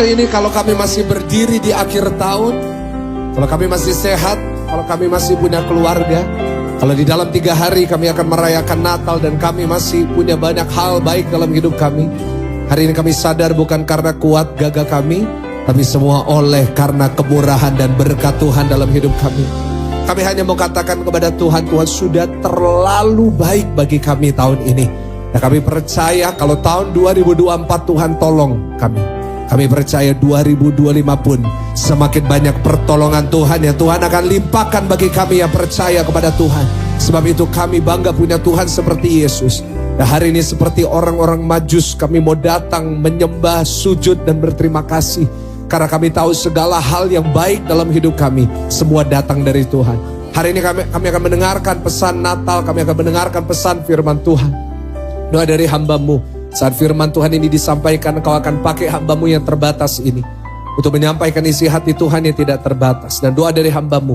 hari ini kalau kami masih berdiri di akhir tahun, kalau kami masih sehat, kalau kami masih punya keluarga, kalau di dalam 3 hari kami akan merayakan Natal dan kami masih punya banyak hal baik dalam hidup kami. Hari ini kami sadar bukan karena kuat gagah kami, tapi semua oleh karena kemurahan dan berkat Tuhan dalam hidup kami. Kami hanya mau katakan kepada Tuhan, Tuhan sudah terlalu baik bagi kami tahun ini. Dan kami percaya kalau tahun 2024 Tuhan tolong kami. Kami percaya 2025 pun semakin banyak pertolongan Tuhan yang Tuhan akan limpahkan bagi kami yang percaya kepada Tuhan. Sebab itu kami bangga punya Tuhan seperti Yesus. Dan hari ini seperti orang-orang Majus kami mau datang menyembah, sujud dan berterima kasih. Karena kami tahu segala hal yang baik dalam hidup kami semua datang dari Tuhan. Hari ini kami akan mendengarkan pesan Natal, kami akan mendengarkan pesan firman Tuhan. Doa dari hamba-Mu, saat firman Tuhan ini disampaikan, Engkau akan pakai hamba-Mu yang terbatas ini untuk menyampaikan isi hati Tuhan yang tidak terbatas. Dan doa dari hamba-Mu,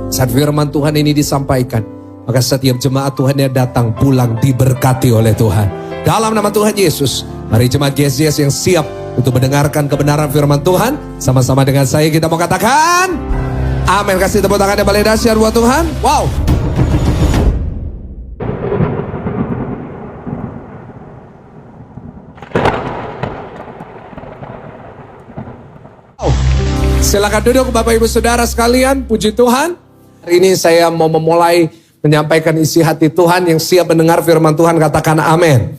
saat firman Tuhan ini disampaikan, maka setiap jemaat Tuhan yang datang pulang diberkati oleh Tuhan. Dalam nama Tuhan Yesus, mari jemaat GSJS yang siap untuk mendengarkan kebenaran firman Tuhan, sama-sama dengan saya kita mau katakan amin. Kasih tepuk tangan yang paling dahsyat buat Tuhan. Wow. Silakan duduk Bapak Ibu Saudara sekalian, puji Tuhan. Hari ini saya mau memulai menyampaikan isi hati Tuhan. Yang siap mendengar firman Tuhan katakan amin.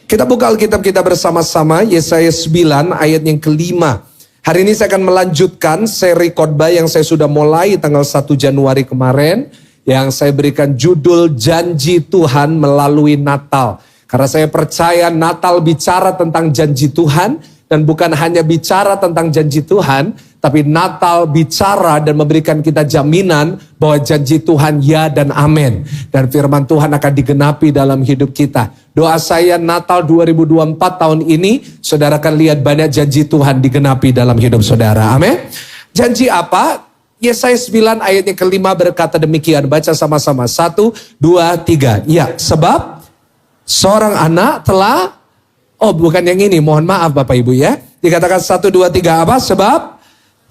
Kita buka Alkitab kita bersama-sama, Yesaya 9 ayat yang kelima. Hari ini saya akan melanjutkan seri khotbah yang saya sudah mulai tanggal 1 Januari kemarin, yang saya berikan judul Janji Tuhan Melalui Natal. Karena saya percaya Natal bicara tentang janji Tuhan. Dan bukan hanya bicara tentang janji Tuhan, tapi Natal bicara dan memberikan kita jaminan bahwa janji Tuhan ya dan amin. Dan firman Tuhan akan digenapi dalam hidup kita. Doa saya Natal 2024 tahun ini, saudara akan lihat banyak janji Tuhan digenapi dalam hidup saudara. Amin. Janji apa? Yesaya 9 ayat yang kelima berkata demikian. Baca sama-sama. 1, 2, 3. Ya, sebab seorang anak telah... Oh bukan yang ini, mohon maaf Bapak Ibu ya. Dikatakan 1, 2, 3 apa? Sebab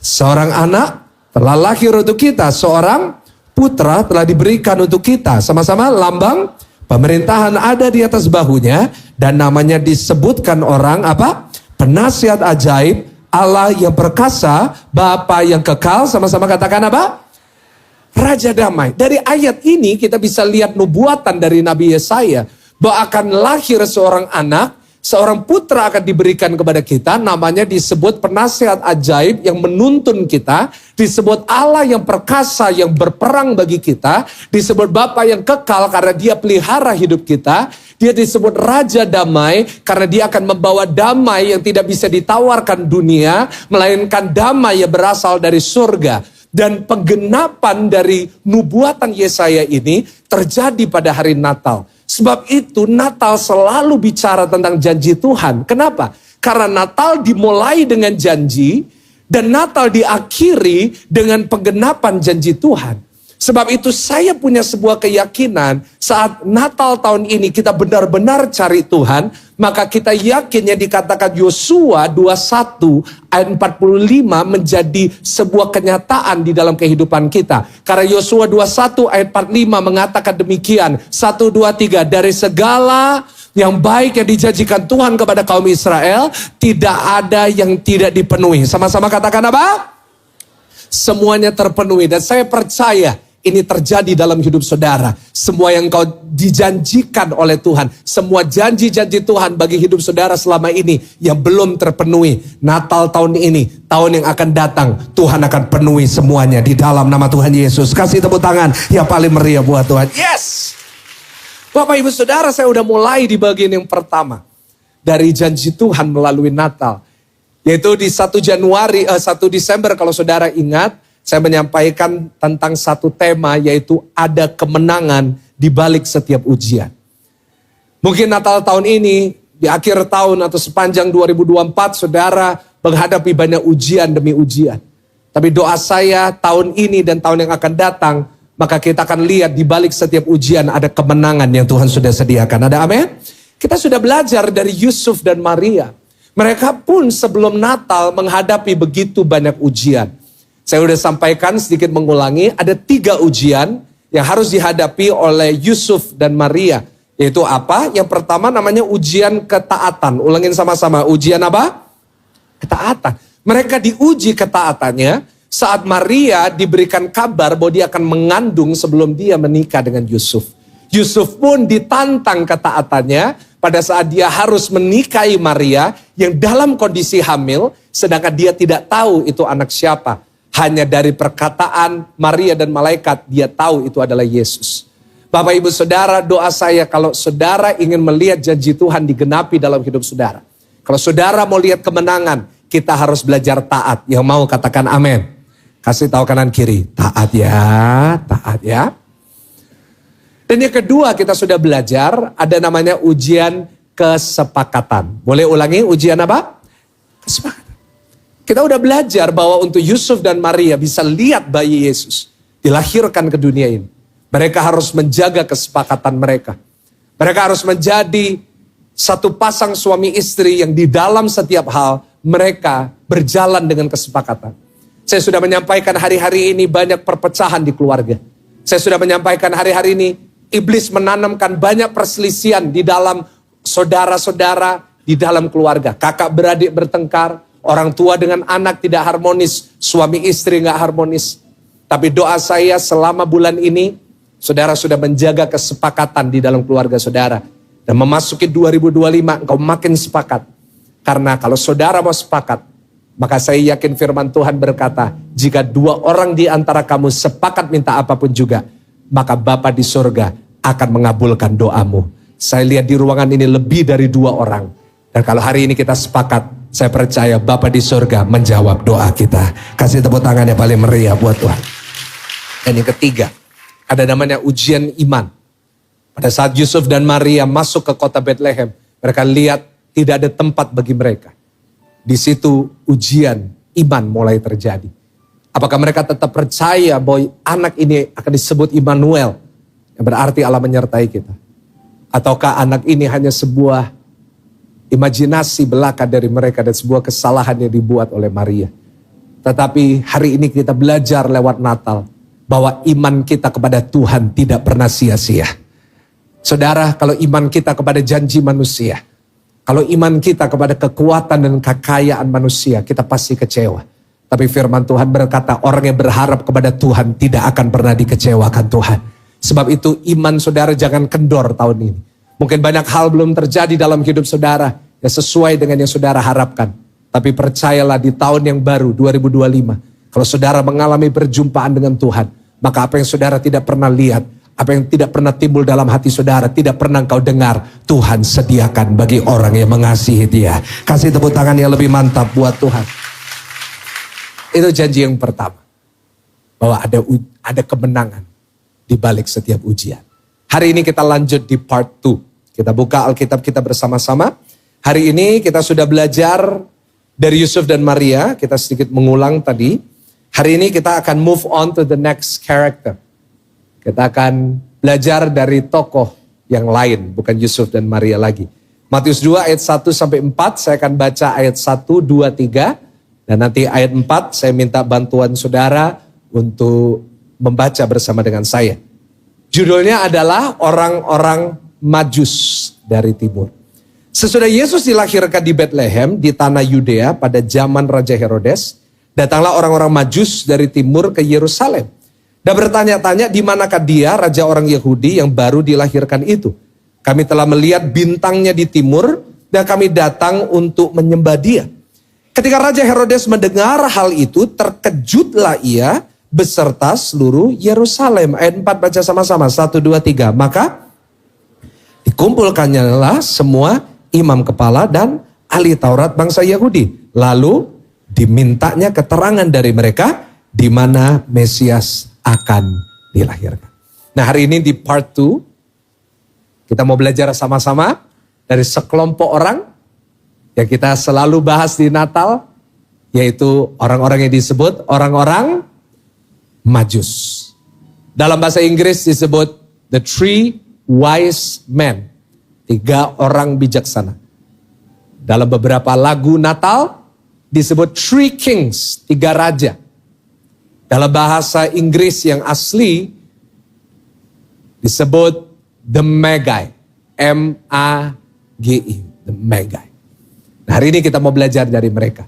seorang anak telah lahir untuk kita. Seorang putra telah diberikan untuk kita. Sama-sama lambang pemerintahan ada di atas bahunya. Dan namanya disebutkan orang apa? Penasihat ajaib, Allah yang perkasa, Bapa yang kekal. Sama-sama katakan apa? Raja damai. Dari ayat ini kita bisa lihat nubuatan dari Nabi Yesaya. Bahwa akan lahir seorang anak. Seorang putra akan diberikan kepada kita, namanya disebut penasihat ajaib yang menuntun kita, disebut Allah yang perkasa yang berperang bagi kita, disebut Bapa yang kekal karena dia pelihara hidup kita, dia disebut Raja Damai karena dia akan membawa damai yang tidak bisa ditawarkan dunia, melainkan damai yang berasal dari surga. Dan penggenapan dari nubuatan Yesaya ini terjadi pada hari Natal. Sebab itu Natal selalu bicara tentang janji Tuhan. Kenapa? Karena Natal dimulai dengan janji dan Natal diakhiri dengan penggenapan janji Tuhan. Sebab itu saya punya sebuah keyakinan saat Natal tahun ini kita benar-benar cari Tuhan, maka kita yakinnya dikatakan Yosua 21 ayat 45 menjadi sebuah kenyataan di dalam kehidupan kita. Karena Yosua 21 ayat 45 mengatakan demikian, 1, 2, 3, dari segala yang baik yang dijanjikan Tuhan kepada kaum Israel, tidak ada yang tidak dipenuhi. Sama-sama katakan apa? Semuanya terpenuhi dan saya percaya ini terjadi dalam hidup saudara. Semua yang kau dijanjikan oleh Tuhan. Semua janji-janji Tuhan bagi hidup saudara selama ini yang belum terpenuhi. Natal tahun ini, tahun yang akan datang, Tuhan akan penuhi semuanya di dalam nama Tuhan Yesus. Kasih tepuk tangan yang paling meriah buat Tuhan. Yes! Bapak Ibu Saudara, saya udah mulai di bagian yang pertama. Dari janji Tuhan melalui Natal. Yaitu di 1 Desember kalau saudara ingat. Saya menyampaikan tentang satu tema yaitu ada kemenangan di balik setiap ujian. Mungkin Natal tahun ini, di akhir tahun atau sepanjang 2024 saudara menghadapi banyak ujian demi ujian. Tapi doa saya tahun ini dan tahun yang akan datang, maka kita akan lihat di balik setiap ujian ada kemenangan yang Tuhan sudah sediakan. Ada amin? Kita sudah belajar dari Yusuf dan Maria. Mereka pun sebelum Natal menghadapi begitu banyak ujian. Saya sudah sampaikan sedikit mengulangi, ada 3 ujian yang harus dihadapi oleh Yusuf dan Maria. Yaitu apa? Yang pertama namanya ujian ketaatan. Ulangin sama-sama, ujian apa? Ketaatan. Mereka diuji ketaatannya saat Maria diberikan kabar bahwa dia akan mengandung sebelum dia menikah dengan Yusuf. Yusuf pun ditantang ketaatannya pada saat dia harus menikahi Maria yang dalam kondisi hamil, sedangkan dia tidak tahu itu anak siapa. Hanya dari perkataan Maria dan malaikat dia tahu itu adalah Yesus. Bapak ibu saudara, doa saya kalau saudara ingin melihat janji Tuhan digenapi dalam hidup saudara. Kalau saudara mau lihat kemenangan, kita harus belajar taat. Yang mau katakan amin. Kasih tahu kanan kiri, taat ya, taat ya. Dan yang kedua kita sudah belajar, ada namanya ujian kesepakatan. Boleh ulangi ujian apa? Kesepakatan. Kita udah belajar bahwa untuk Yusuf dan Maria bisa lihat bayi Yesus dilahirkan ke dunia ini. Mereka harus menjaga kesepakatan mereka. Mereka harus menjadi satu pasang suami istri yang di dalam setiap hal mereka berjalan dengan kesepakatan. Saya sudah menyampaikan hari-hari ini banyak perpecahan di keluarga. Saya sudah menyampaikan hari-hari ini iblis menanamkan banyak perselisihan di dalam saudara-saudara, di dalam keluarga. Kakak beradik bertengkar, orang tua dengan anak tidak harmonis, suami istri gak harmonis. Tapi doa saya selama bulan ini, saudara sudah menjaga kesepakatan di dalam keluarga saudara. Dan memasuki 2025, engkau makin sepakat. Karena kalau saudara mau sepakat, maka saya yakin firman Tuhan berkata, jika 2 orang di antara kamu sepakat minta apapun juga, maka Bapa di surga akan mengabulkan doamu. Saya lihat di ruangan ini lebih dari 2 orang. Dan kalau hari ini kita sepakat, saya percaya Bapa di surga menjawab doa kita. Kasih tepuk tangan yang paling meriah buat Tuhan. Dan yang ketiga, ada namanya ujian iman. Pada saat Yusuf dan Maria masuk ke kota Bethlehem, mereka lihat tidak ada tempat bagi mereka. Di situ ujian iman mulai terjadi. Apakah mereka tetap percaya bahwa anak ini akan disebut Immanuel, yang berarti Allah menyertai kita? Ataukah anak ini hanya sebuah imajinasi belaka dari mereka dan sebuah kesalahan yang dibuat oleh Maria? Tetapi hari ini kita belajar lewat Natal bahwa iman kita kepada Tuhan tidak pernah sia-sia. Saudara, kalau iman kita kepada janji manusia, kalau iman kita kepada kekuatan dan kekayaan manusia, kita pasti kecewa. Tapi firman Tuhan berkata, orang yang berharap kepada Tuhan tidak akan pernah dikecewakan Tuhan. Sebab itu iman saudara jangan kendor tahun ini. Mungkin banyak hal belum terjadi dalam hidup saudara yang sesuai dengan yang saudara harapkan. Tapi percayalah di tahun yang baru 2025, kalau saudara mengalami perjumpaan dengan Tuhan, maka apa yang saudara tidak pernah lihat, apa yang tidak pernah timbul dalam hati saudara, tidak pernah engkau dengar, Tuhan sediakan bagi orang yang mengasihi dia. Kasih tepuk tangan yang lebih mantap buat Tuhan. Itu janji yang pertama. Bahwa ada kemenangan di balik setiap ujian. Hari ini kita lanjut di part 2. Kita buka Alkitab kita bersama-sama. Hari ini kita sudah belajar dari Yusuf dan Maria. Kita sedikit mengulang tadi. Hari ini kita akan move on to the next character. Kita akan belajar dari tokoh yang lain, bukan Yusuf dan Maria lagi. Matius 2 ayat 1 sampai 4, saya akan baca ayat 1, 2, 3. Dan nanti ayat 4 saya minta bantuan saudara untuk membaca bersama dengan saya. Judulnya adalah orang-orang Majus dari timur. Sesudah Yesus dilahirkan di Bethlehem di tanah Yudea pada zaman Raja Herodes, datanglah orang-orang Majus dari timur ke Yerusalem. Dan bertanya-tanya di manakah dia, raja orang Yahudi yang baru dilahirkan itu. Kami telah melihat bintangnya di timur dan kami datang untuk menyembah dia. Ketika Raja Herodes mendengar hal itu, terkejutlah ia beserta seluruh Yerusalem. Ayat 4 baca sama-sama, 1, 2, 3. Maka dikumpulkannya semua imam kepala dan ahli Taurat bangsa Yahudi. Lalu dimintanya keterangan dari mereka di mana Mesias akan dilahirkan. Nah, hari ini di part 2 kita mau belajar sama-sama dari sekelompok orang yang kita selalu bahas di Natal, yaitu orang-orang yang disebut orang-orang Majus. Dalam bahasa Inggris disebut the 3 wise men, 3 orang bijaksana. Dalam beberapa lagu Natal disebut Three Kings, 3 raja. Dalam bahasa Inggris yang asli disebut The Magi, M-A-G-I, The Magi. Nah, hari ini kita mau belajar dari mereka,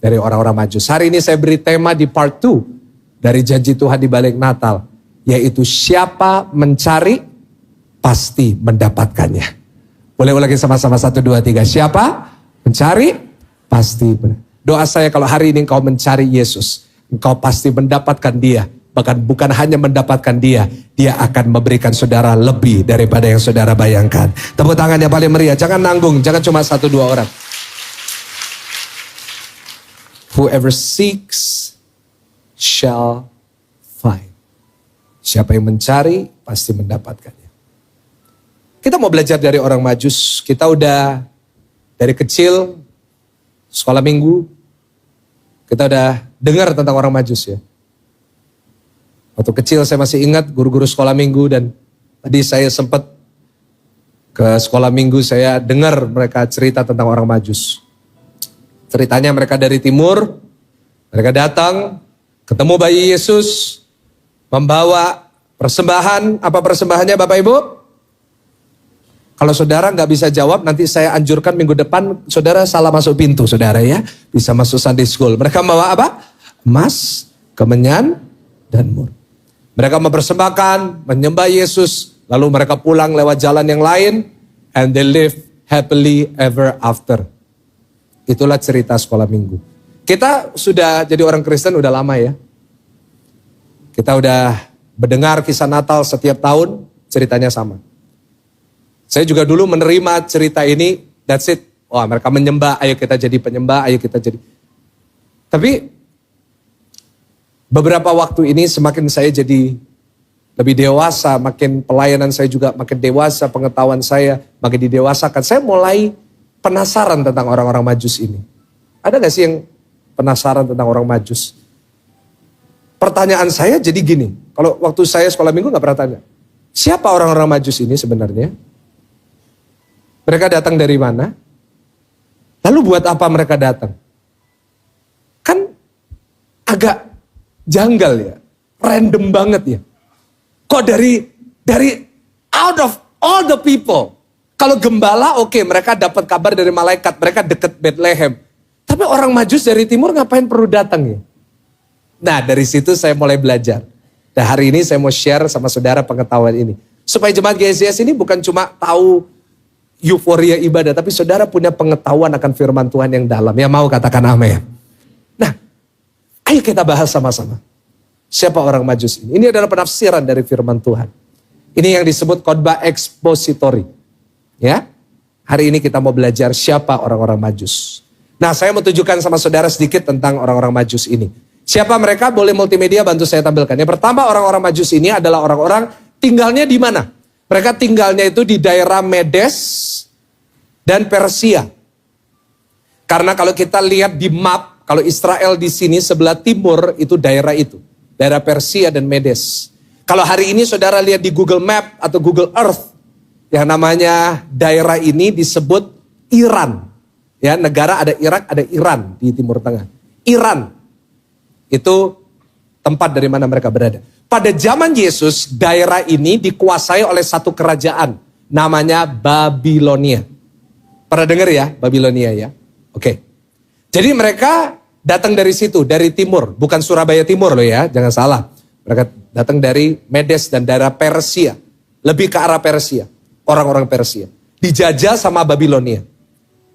dari orang-orang Majus. Hari ini saya beri tema di part 2 dari janji Tuhan di balik Natal, yaitu siapa mencari pasti mendapatkannya. Boleh ulangi sama-sama 1, 2, 3. Siapa mencari pasti benar. Doa saya kalau hari ini engkau mencari Yesus, engkau pasti mendapatkan Dia. Bahkan bukan hanya mendapatkan Dia, Dia akan memberikan saudara lebih daripada yang saudara bayangkan. Tepuk tangan yang paling meriah, jangan nanggung, jangan cuma 1, 2 orang. Whoever seeks shall find. Siapa yang mencari pasti mendapatkannya. Kita mau belajar dari orang Majus. Kita udah dari kecil sekolah minggu, kita udah dengar tentang orang Majus ya. Waktu kecil saya masih ingat guru-guru sekolah minggu, dan tadi saya sempat ke sekolah minggu, saya dengar mereka cerita tentang orang Majus. Ceritanya mereka dari timur, mereka datang, ketemu bayi Yesus, membawa persembahan. Apa persembahannya Bapak Ibu? Kalau saudara nggak bisa jawab, nanti saya anjurkan minggu depan saudara salah masuk pintu saudara ya. Bisa masuk Sunday School. Mereka membawa apa? Emas, kemenyan, dan mur. Mereka mempersembahkan, menyembah Yesus. Lalu mereka pulang lewat jalan yang lain. And they live happily ever after. Itulah cerita sekolah minggu. Kita sudah jadi orang Kristen udah lama ya. Kita udah mendengar kisah Natal setiap tahun, ceritanya sama. Saya juga dulu menerima cerita ini, that's it. Wah, mereka menyembah, ayo kita jadi penyembah, ayo kita jadi. Tapi beberapa waktu ini semakin saya jadi lebih dewasa, makin pelayanan saya juga makin dewasa, pengetahuan saya makin didewasakan. Saya mulai penasaran tentang orang-orang Majus ini. Ada gak sih yang penasaran tentang orang Majus? Pertanyaan saya jadi gini, kalau waktu saya sekolah minggu gak pernah tanya, siapa orang-orang Majus ini sebenarnya? Mereka datang dari mana? Lalu buat apa mereka datang? Kan agak janggal ya, random banget ya. Kok dari out of all the people, kalau gembala oke, mereka dapat kabar dari malaikat, mereka deket Bethlehem. Tapi orang Majus dari timur ngapain perlu datang ya? Nah dari situ saya mulai belajar. Dan hari ini saya mau share sama saudara pengetahuan ini. Supaya jemaat GSJS ini bukan cuma tahu euforia ibadah, tapi saudara punya pengetahuan akan firman Tuhan yang dalam. Ya mau katakan amin. Nah, ayo kita bahas sama-sama. Siapa orang Majus ini? Ini adalah penafsiran dari firman Tuhan. Ini yang disebut khotbah ekspositori. Ya, hari ini kita mau belajar siapa orang-orang Majus. Nah, saya mau tunjukkan sama saudara sedikit tentang orang-orang Majus ini. Siapa mereka? Boleh multimedia bantu saya tampilkan. Yang pertama, orang-orang Majus ini adalah orang-orang tinggalnya di mana? Mereka tinggalnya itu di daerah Medes dan Persia. Karena kalau kita lihat di map, kalau Israel di sini sebelah timur itu daerah itu. Daerah Persia dan Medes. Kalau hari ini saudara lihat di Google Map atau Google Earth, yang namanya daerah ini disebut Iran. Ya, negara ada Irak, ada Iran di Timur Tengah. Iran itu tempat dari mana mereka berada. Pada zaman Yesus, daerah ini dikuasai oleh satu kerajaan. Namanya Babilonia. Pernah dengar ya, Babilonia ya? Oke. Jadi mereka datang dari situ, dari timur. Bukan Surabaya Timur loh ya, jangan salah. Mereka datang dari Medes dan daerah Persia. Lebih ke arah Persia. Orang-orang Persia. Dijajah sama Babilonia.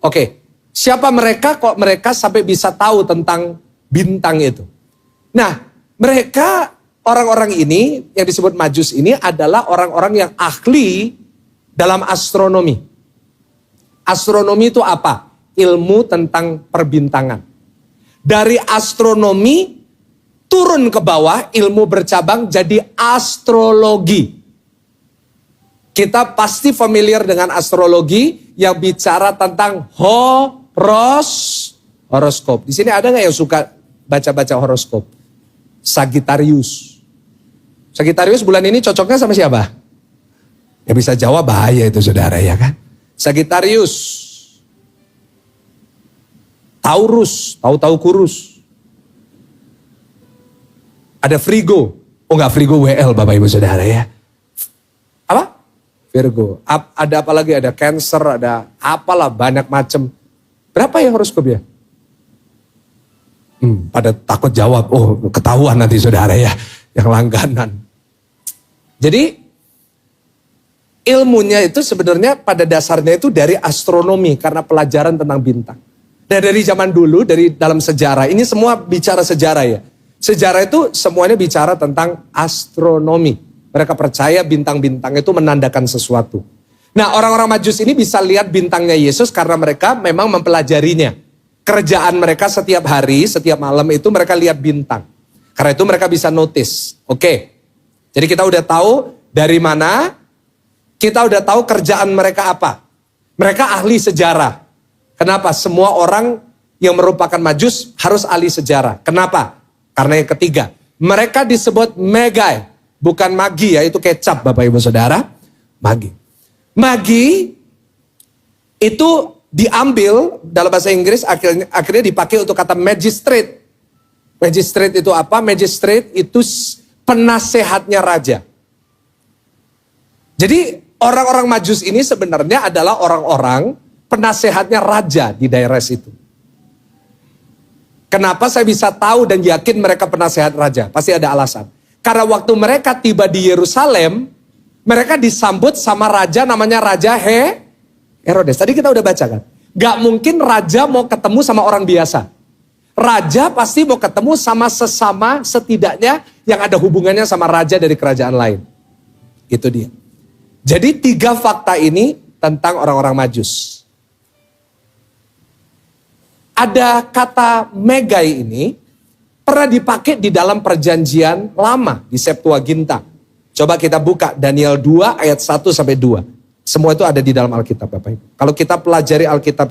Oke. Siapa mereka, kok mereka sampai bisa tahu tentang bintang itu? Nah, mereka... Orang-orang ini yang disebut Majus ini adalah orang-orang yang ahli dalam astronomi. Astronomi itu apa? Ilmu tentang perbintangan. Dari astronomi turun ke bawah, ilmu bercabang jadi astrologi. Kita pasti familiar dengan astrologi yang bicara tentang horoskop. Di sini ada nggak yang suka baca-baca horoskop? Sagittarius. Sagittarius bulan ini cocoknya sama siapa? Ya bisa jawab, bahaya itu saudara ya kan. Sagittarius. Taurus, tahu-tahu kurus. Ada Frigo. Oh enggak, Frigo WL Bapak Ibu Saudara ya. Apa? Virgo. Ada apa lagi? Ada Cancer, ada apalah banyak macam. Berapa ya horoskopnya? Pada takut jawab. Oh ketahuan nanti saudara ya. Yang langganan. Jadi ilmunya itu sebenarnya pada dasarnya itu dari astronomi. Karena pelajaran tentang bintang. Dan dari zaman dulu, dari dalam sejarah. Ini semua bicara sejarah ya. Sejarah itu semuanya bicara tentang astronomi. Mereka percaya bintang-bintang itu menandakan sesuatu. Nah orang-orang Majus ini bisa lihat bintangnya Yesus karena mereka memang mempelajarinya. Kerjaan mereka setiap hari, setiap malam itu mereka lihat bintang. Karena itu mereka bisa notice. Oke. Jadi kita udah tahu dari mana, kita udah tahu kerjaan mereka apa. Mereka ahli sejarah. Kenapa? Semua orang yang merupakan Majus harus ahli sejarah. Kenapa? Karena yang ketiga, mereka disebut Magi. Bukan magi ya, itu kecap Bapak Ibu Saudara. Magi. Magi itu diambil dalam bahasa Inggris akhirnya dipakai untuk kata magistrate. Magistrate itu apa? Magistrate itu penasehatnya raja. Jadi orang-orang Majus ini sebenarnya adalah orang-orang penasehatnya raja di daerah situ. Kenapa saya bisa tahu dan yakin mereka penasehat raja? Pasti ada alasan. Karena waktu mereka tiba di Yerusalem, mereka disambut sama raja namanya Raja Herodes. Tadi kita udah baca kan? Gak mungkin raja mau ketemu sama orang biasa. Raja pasti mau ketemu sama sesama setidaknya yang ada hubungannya sama raja dari kerajaan lain. Itu dia. Jadi 3 fakta ini tentang orang-orang Majus. Ada kata Megai ini pernah dipakai di dalam perjanjian lama di Septuaginta. Coba kita buka Daniel 2 ayat 1 sampai 2. Semua itu ada di dalam Alkitab Bapak Ibu. Kalau kita pelajari Alkitab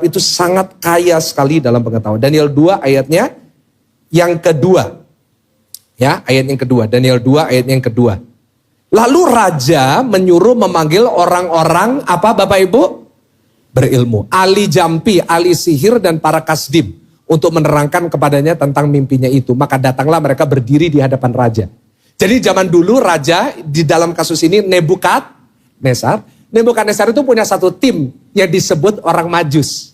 itu sangat kaya sekali dalam pengetahuan. Daniel 2 ayatnya yang kedua. Ya, ayat yang kedua. Daniel 2 ayat yang kedua. Lalu raja menyuruh memanggil orang-orang apa Bapak Ibu? Berilmu. Ahli jampi, ahli sihir dan para kasdim. Untuk menerangkan kepadanya tentang mimpinya itu. Maka datanglah mereka berdiri di hadapan raja. Jadi zaman dulu raja di dalam kasus ini Nebukadnezar. Nebukadnezar itu punya satu tim yang disebut orang Majus.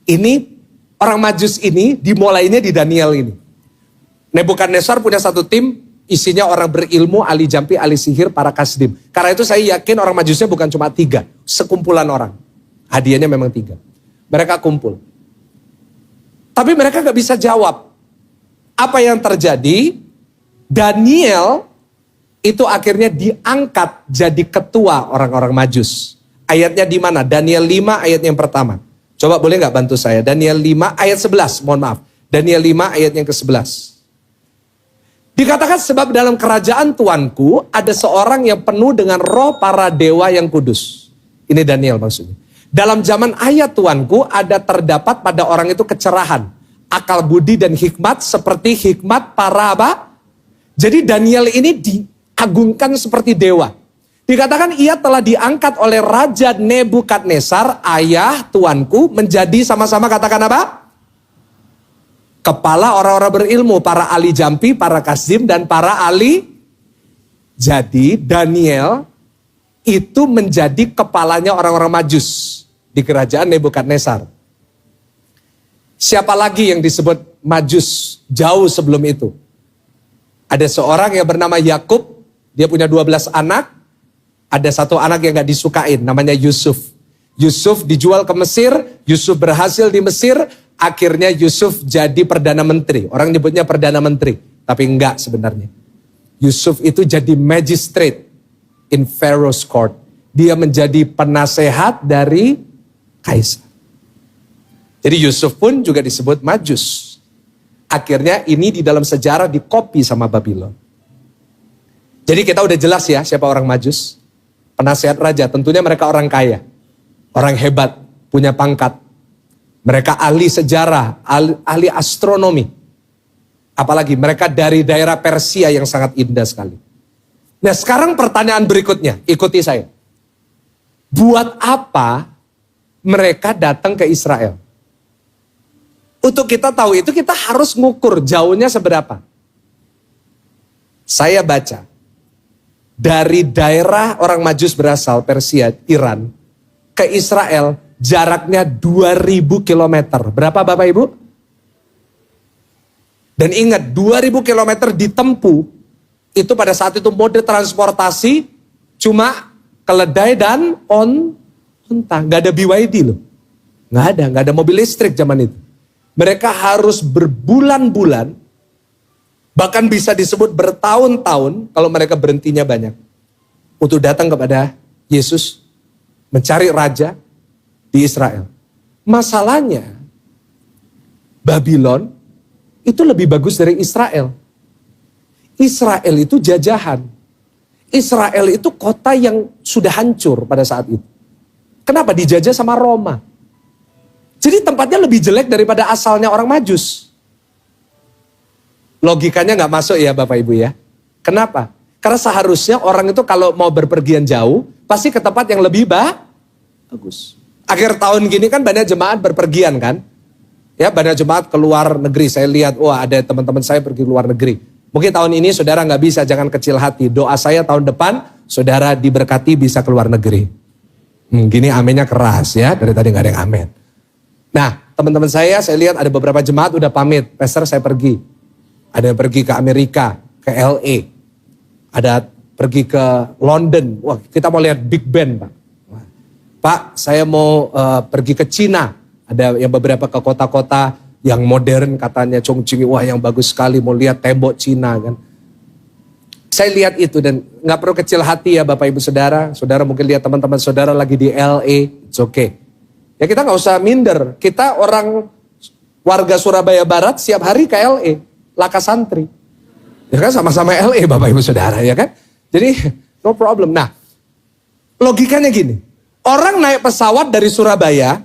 Ini orang Majus ini dimulainya di Daniel ini. Nebukadnezar punya satu tim isinya orang berilmu, ahli jampi, ahli sihir, para kasdim. Karena itu saya yakin orang Majusnya bukan cuma 3. Sekumpulan orang. Hadiahnya memang 3. Mereka kumpul. Tapi mereka gak bisa jawab. Apa yang terjadi? Daniel itu akhirnya diangkat jadi ketua orang-orang Majus. Ayatnya di mana? Daniel 5 ayat yang pertama. Coba boleh gak bantu saya? Daniel 5 ayat 11, mohon maaf. Daniel 5 ayat yang ke-11. Dikatakan sebab dalam kerajaan Tuanku ada seorang yang penuh dengan roh para dewa yang kudus. Ini Daniel maksudnya. Dalam zaman ayat Tuanku ada terdapat pada orang itu kecerahan, akal budi dan hikmat seperti hikmat para apa? Jadi Daniel ini diagungkan seperti dewa. Dikatakan ia telah diangkat oleh Raja Nebukadnezar, ayah Tuanku, menjadi sama-sama katakan apa? Kepala orang-orang berilmu, para ahli jampi, para kasdim dan para ahli. Jadi Daniel itu menjadi kepalanya orang-orang Majus di kerajaan Nebukadnezar. Siapa lagi yang disebut Majus jauh sebelum itu? Ada seorang yang bernama Yakub, dia punya 12 anak. Ada satu anak yang gak disukain, namanya Yusuf. Yusuf dijual ke Mesir, Yusuf berhasil di Mesir, akhirnya Yusuf jadi Perdana Menteri. Orang nyebutnya Perdana Menteri, tapi enggak sebenarnya. Yusuf itu jadi magistrate in Pharaoh's court. Dia menjadi penasehat dari Kaisar. Jadi Yusuf pun juga disebut Majus. Akhirnya ini di dalam sejarah dikopi sama Babylon. Jadi kita udah jelas ya siapa orang Majus. Penasehat raja, tentunya mereka orang kaya. Orang hebat, punya pangkat. Mereka ahli sejarah, ahli astronomi. Apalagi mereka dari daerah Persia yang sangat indah sekali. Nah sekarang pertanyaan berikutnya, ikuti saya. Buat apa mereka datang ke Israel? Untuk kita tahu itu kita harus ngukur jauhnya seberapa. Saya baca. Dari daerah orang Majus berasal, Persia, Iran, ke Israel jaraknya 2000 kilometer. Berapa Bapak Ibu? Dan ingat 2000 kilometer ditempuh, itu pada saat itu mode transportasi cuma keledai dan onta. Gak ada BYD loh. Gak ada mobil listrik zaman itu. Mereka harus berbulan-bulan, bahkan bisa disebut bertahun-tahun kalau mereka berhentinya banyak. Untuk datang kepada Yesus, mencari raja di Israel. Masalahnya, Babylon itu lebih bagus dari Israel. Israel itu jajahan. Israel itu kota yang sudah hancur pada saat itu. Kenapa? Dijajah sama Roma. Jadi tempatnya lebih jelek daripada asalnya orang Majus. Logikanya gak masuk ya Bapak Ibu ya. Kenapa? Karena seharusnya orang itu kalau mau berpergian jauh, pasti ke tempat yang lebih bagus. Akhir tahun gini kan banyak jemaat berpergian kan. Ya banyak jemaat keluar negeri. Saya lihat, wah ada teman-teman saya pergi luar negeri. Mungkin tahun ini saudara gak bisa, jangan kecil hati. Doa saya tahun depan, saudara diberkati bisa keluar negeri. Gini amennya keras ya, dari tadi gak ada yang amen. Nah, teman-teman saya lihat ada beberapa jemaat udah pamit. Pastor saya pergi. Ada yang pergi ke Amerika, ke LA. Ada pergi ke London. Wah, kita mau lihat Big Ben, Pak. Pak, saya mau pergi ke Cina. Ada yang beberapa ke kota-kota yang modern katanya Chongqing. Wah, yang bagus sekali mau lihat tembok Cina kan. Saya lihat itu dan gak perlu kecil hati ya Bapak Ibu Saudara. Saudara mungkin lihat teman-teman saudara lagi di LA. It's okay. Ya kita gak usah minder. Kita orang warga Surabaya Barat setiap hari ke LA. Laka santri. Ya kan sama-sama LA Bapak Ibu Saudara ya kan. Jadi no problem. Nah logikanya gini. Orang naik pesawat dari Surabaya.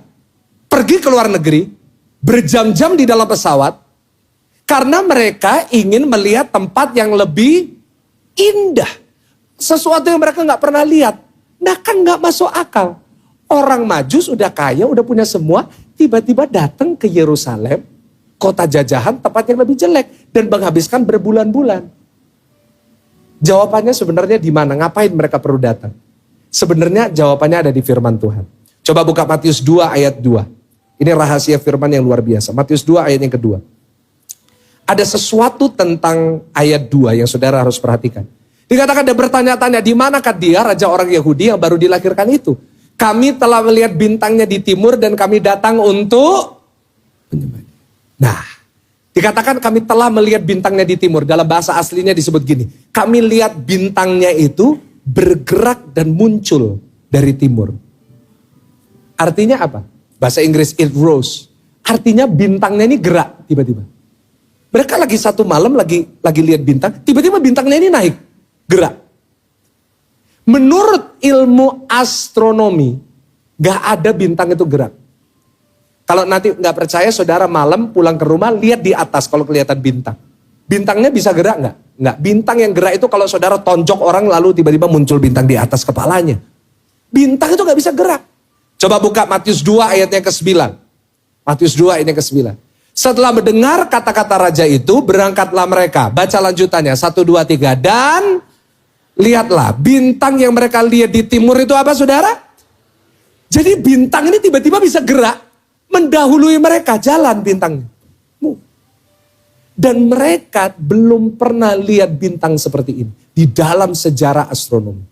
Pergi ke luar negeri. Berjam-jam di dalam pesawat. Karena mereka ingin melihat tempat yang lebih indah. Sesuatu yang mereka gak pernah lihat. Nah kan gak masuk akal. Orang Majus udah kaya, udah punya semua, tiba-tiba datang ke Yerusalem, kota jajahan, tempat yang lebih jelek, dan menghabiskan berbulan-bulan. Jawabannya sebenarnya di mana? Ngapain mereka perlu datang? Sebenarnya jawabannya ada di firman Tuhan. Coba buka Matius 2 ayat 2. Ini rahasia firman yang luar biasa. Matius 2 ayat yang kedua. Ada sesuatu tentang ayat 2 yang saudara harus perhatikan. Dikatakan dia bertanya-tanya, di manakah dia, raja orang Yahudi yang baru dilahirkan itu? Kami telah melihat bintangnya di timur dan kami datang untuk menyembah. Nah, dikatakan kami telah melihat bintangnya di timur. Dalam bahasa aslinya disebut gini. Kami lihat bintangnya itu bergerak dan muncul dari timur. Artinya apa? Bahasa Inggris it rose. Artinya bintangnya ini gerak tiba-tiba. Mereka lagi satu malam lagi lihat bintang. Tiba-tiba bintangnya ini naik. Gerak. Menurut ilmu astronomi, gak ada bintang itu gerak. Kalau nanti gak percaya, saudara malam pulang ke rumah, lihat di atas kalau kelihatan bintang. Bintangnya bisa gerak gak? Enggak. Bintang yang gerak itu kalau saudara tonjok orang lalu tiba-tiba muncul bintang di atas kepalanya. Bintang itu gak bisa gerak. Coba buka Matius 2 ayatnya ke-9. Matius 2 ayatnya ke-9. Setelah mendengar kata-kata raja itu, berangkatlah mereka. Baca lanjutannya, 1, 2, 3. Dan lihatlah, bintang yang mereka lihat di timur itu apa saudara? Jadi bintang ini tiba-tiba bisa gerak, mendahului mereka, jalan bintangnya. Dan mereka belum pernah lihat bintang seperti ini di dalam sejarah astronomi.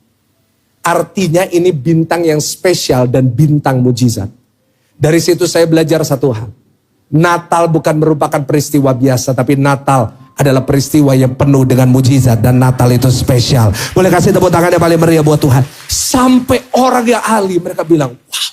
Artinya ini bintang yang spesial dan bintang mujizat. Dari situ saya belajar satu hal. Natal bukan merupakan peristiwa biasa, tapi Natal adalah peristiwa yang penuh dengan mujizat dan Natal itu spesial. Boleh kasih tepuk tangan yang paling meriah buat Tuhan. Sampai orang yang ahli mereka bilang, wow.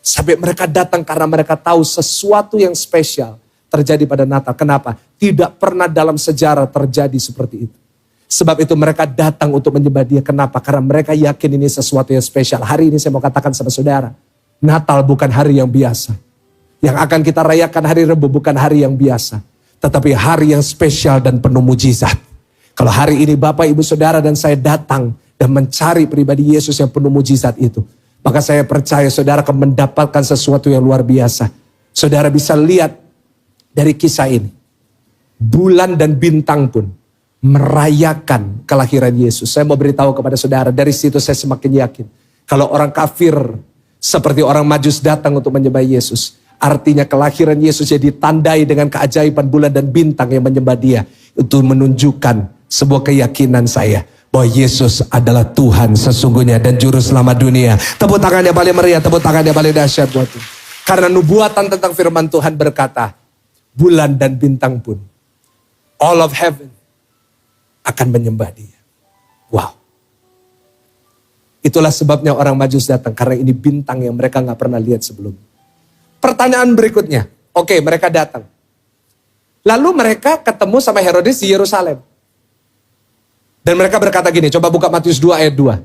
Sampai mereka datang karena mereka tahu sesuatu yang spesial terjadi pada Natal. Kenapa? Tidak pernah dalam sejarah terjadi seperti itu. Sebab itu mereka datang untuk menyembah Dia. Kenapa? Karena mereka yakin ini sesuatu yang spesial. Hari ini saya mau katakan sama saudara, Natal bukan hari yang biasa. Yang akan kita rayakan hari Rebo bukan hari yang biasa. Tetapi hari yang spesial dan penuh mujizat. Kalau hari ini Bapak, Ibu, Saudara dan saya datang dan mencari pribadi Yesus yang penuh mujizat itu. Maka saya percaya saudara akan mendapatkan sesuatu yang luar biasa. Saudara bisa lihat dari kisah ini, bulan dan bintang pun merayakan kelahiran Yesus. Saya mau beritahu kepada saudara, dari situ saya semakin yakin. Kalau orang kafir seperti orang Majus datang untuk menyembah Yesus, artinya kelahiran Yesus jadi ditandai dengan keajaiban bulan dan bintang yang menyembah dia. Itu menunjukkan sebuah keyakinan saya bahwa Yesus adalah Tuhan sesungguhnya dan juru selamat dunia. Tepuk tangan yang paling meriah, tepuk tangan yang paling dahsyat buat Tuhan. Karena nubuatan tentang firman Tuhan berkata, bulan dan bintang pun, all of heaven akan menyembah dia. Wow. Itulah sebabnya orang Majus datang, karena ini bintang yang mereka gak pernah lihat sebelumnya. Pertanyaan berikutnya, oke, mereka datang. Lalu mereka ketemu sama Herodes di Yerusalem. Dan mereka berkata gini, coba buka Matius 2 ayat 2.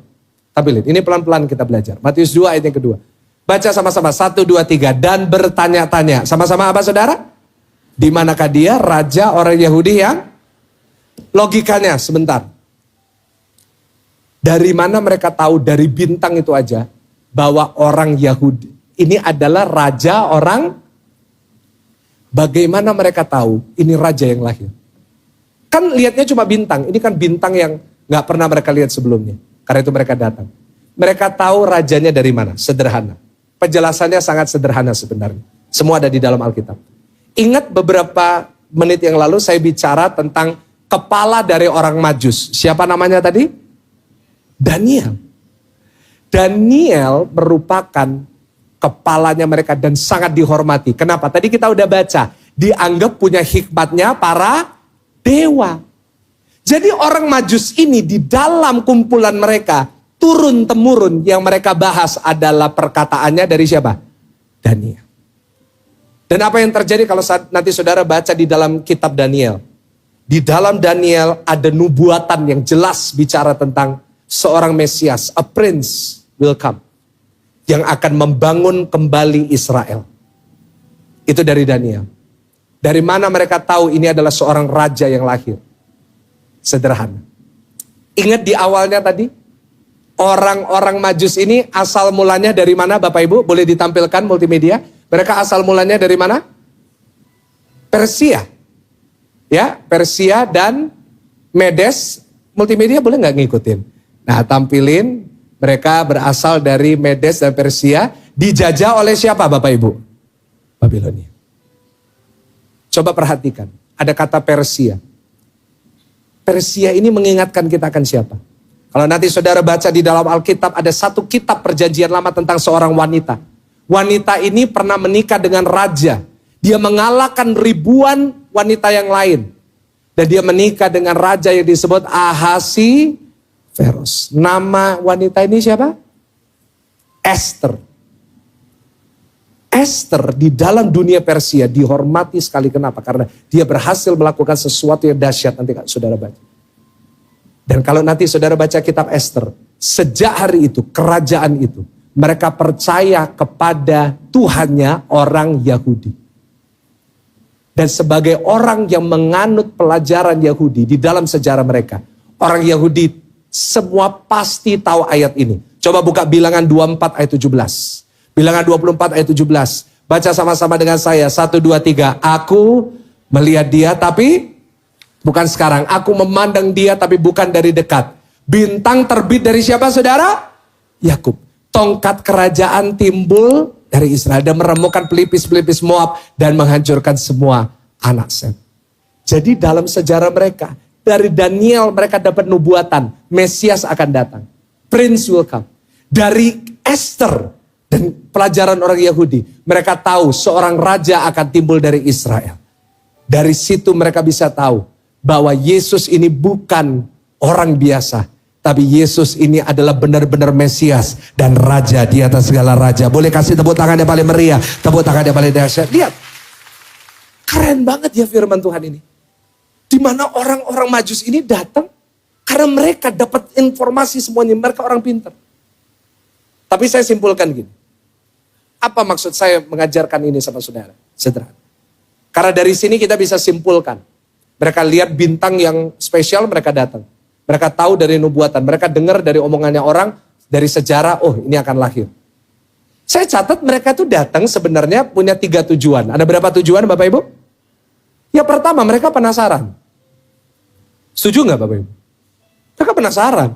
Tampilin, ini pelan-pelan kita belajar. Matius 2 ayat yang kedua. Baca sama-sama, 1, 2, 3. Dan bertanya-tanya. Sama-sama apa saudara? Di manakah dia, raja orang Yahudi yang? Logikanya, sebentar. Dari mana mereka tahu dari bintang itu aja bahwa orang Yahudi ini adalah raja orang? Bagaimana mereka tahu ini raja yang lahir? Kan lihatnya cuma bintang, ini kan bintang yang gak pernah mereka lihat sebelumnya. Karena itu mereka datang. Mereka tahu rajanya dari mana? Sederhana. Penjelasannya sangat sederhana sebenarnya. Semua ada di dalam Alkitab. Ingat beberapa menit yang lalu saya bicara tentang kepala dari orang Majus. Siapa namanya tadi? Daniel. Daniel merupakan kepalanya mereka dan sangat dihormati. Kenapa? Tadi kita udah baca. Dianggap punya hikmatnya para dewa. Jadi orang Majus ini di dalam kumpulan mereka, turun-temurun yang mereka bahas adalah perkataannya dari siapa? Daniel. Dan apa yang terjadi kalau nanti saudara baca di dalam kitab Daniel. Di dalam Daniel ada nubuatan yang jelas bicara tentang seorang Mesias, a prince will come. Yang akan membangun kembali Israel. Itu dari Daniel. Dari mana mereka tahu ini adalah seorang raja yang lahir? Sederhana. Ingat di awalnya tadi? Orang-orang Majus ini asal mulanya dari mana Bapak Ibu? Boleh ditampilkan multimedia? Mereka asal mulanya dari mana? Persia. Ya, Persia dan Medes. Multimedia boleh nggak ngikutin? Nah, tampilin mereka berasal dari Medes dan Persia, dijajah oleh siapa Bapak Ibu? Babilonia. Coba perhatikan, ada kata Persia. Persia ini mengingatkan kita akan siapa? Kalau nanti saudara baca di dalam Alkitab, ada satu kitab perjanjian lama tentang seorang wanita. Wanita ini pernah menikah dengan raja. Dia mengalahkan ribuan wanita yang lain. Dan dia menikah dengan raja yang disebut Ahasiveros. Nama wanita ini siapa? Esther. Esther di dalam dunia Persia dihormati sekali. Kenapa? Karena dia berhasil melakukan sesuatu yang dahsyat. Nanti saudara baca. Dan kalau nanti saudara baca kitab Esther. Sejak hari itu, kerajaan itu. Mereka percaya kepada Tuhannya orang Yahudi. Dan sebagai orang yang menganut pelajaran Yahudi di dalam sejarah mereka. Orang Yahudi semua pasti tahu ayat ini. Coba buka Bilangan 24 ayat 17. Bilangan 24 ayat 17. Baca sama-sama dengan saya. 1, 2, 3. Aku melihat dia tapi bukan sekarang. Aku memandang dia tapi bukan dari dekat. Bintang terbit dari siapa saudara? Yakub. Tongkat kerajaan timbul dari Israel dan meremukkan pelipis-pelipis Moab dan menghancurkan semua anak Sem. Jadi dalam sejarah mereka, dari Daniel mereka dapat nubuatan, Mesias akan datang. Prince will come. Dari Esther dan pelajaran orang Yahudi, mereka tahu seorang raja akan timbul dari Israel. Dari situ mereka bisa tahu bahwa Yesus ini bukan orang biasa. Tapi Yesus ini adalah benar-benar Mesias dan Raja di atas segala raja. Boleh kasih tepuk tangan yang paling meriah, tepuk tangan yang paling dahsyat. Lihat, keren banget ya firman Tuhan ini. Di mana orang-orang Majus ini datang karena mereka dapat informasi semuanya. Mereka orang pintar. Tapi saya simpulkan gini. Apa maksud saya mengajarkan ini sama saudara? Sederhana. Karena dari sini kita bisa simpulkan. Mereka lihat bintang yang spesial, mereka datang. Mereka tahu dari nubuatan, mereka dengar dari omongannya orang, dari sejarah, oh ini akan lahir. Saya catat mereka tuh datang sebenarnya punya 3 tujuan. Ada berapa tujuan Bapak Ibu? pertama mereka penasaran. Setuju nggak Bapak Ibu? Mereka penasaran.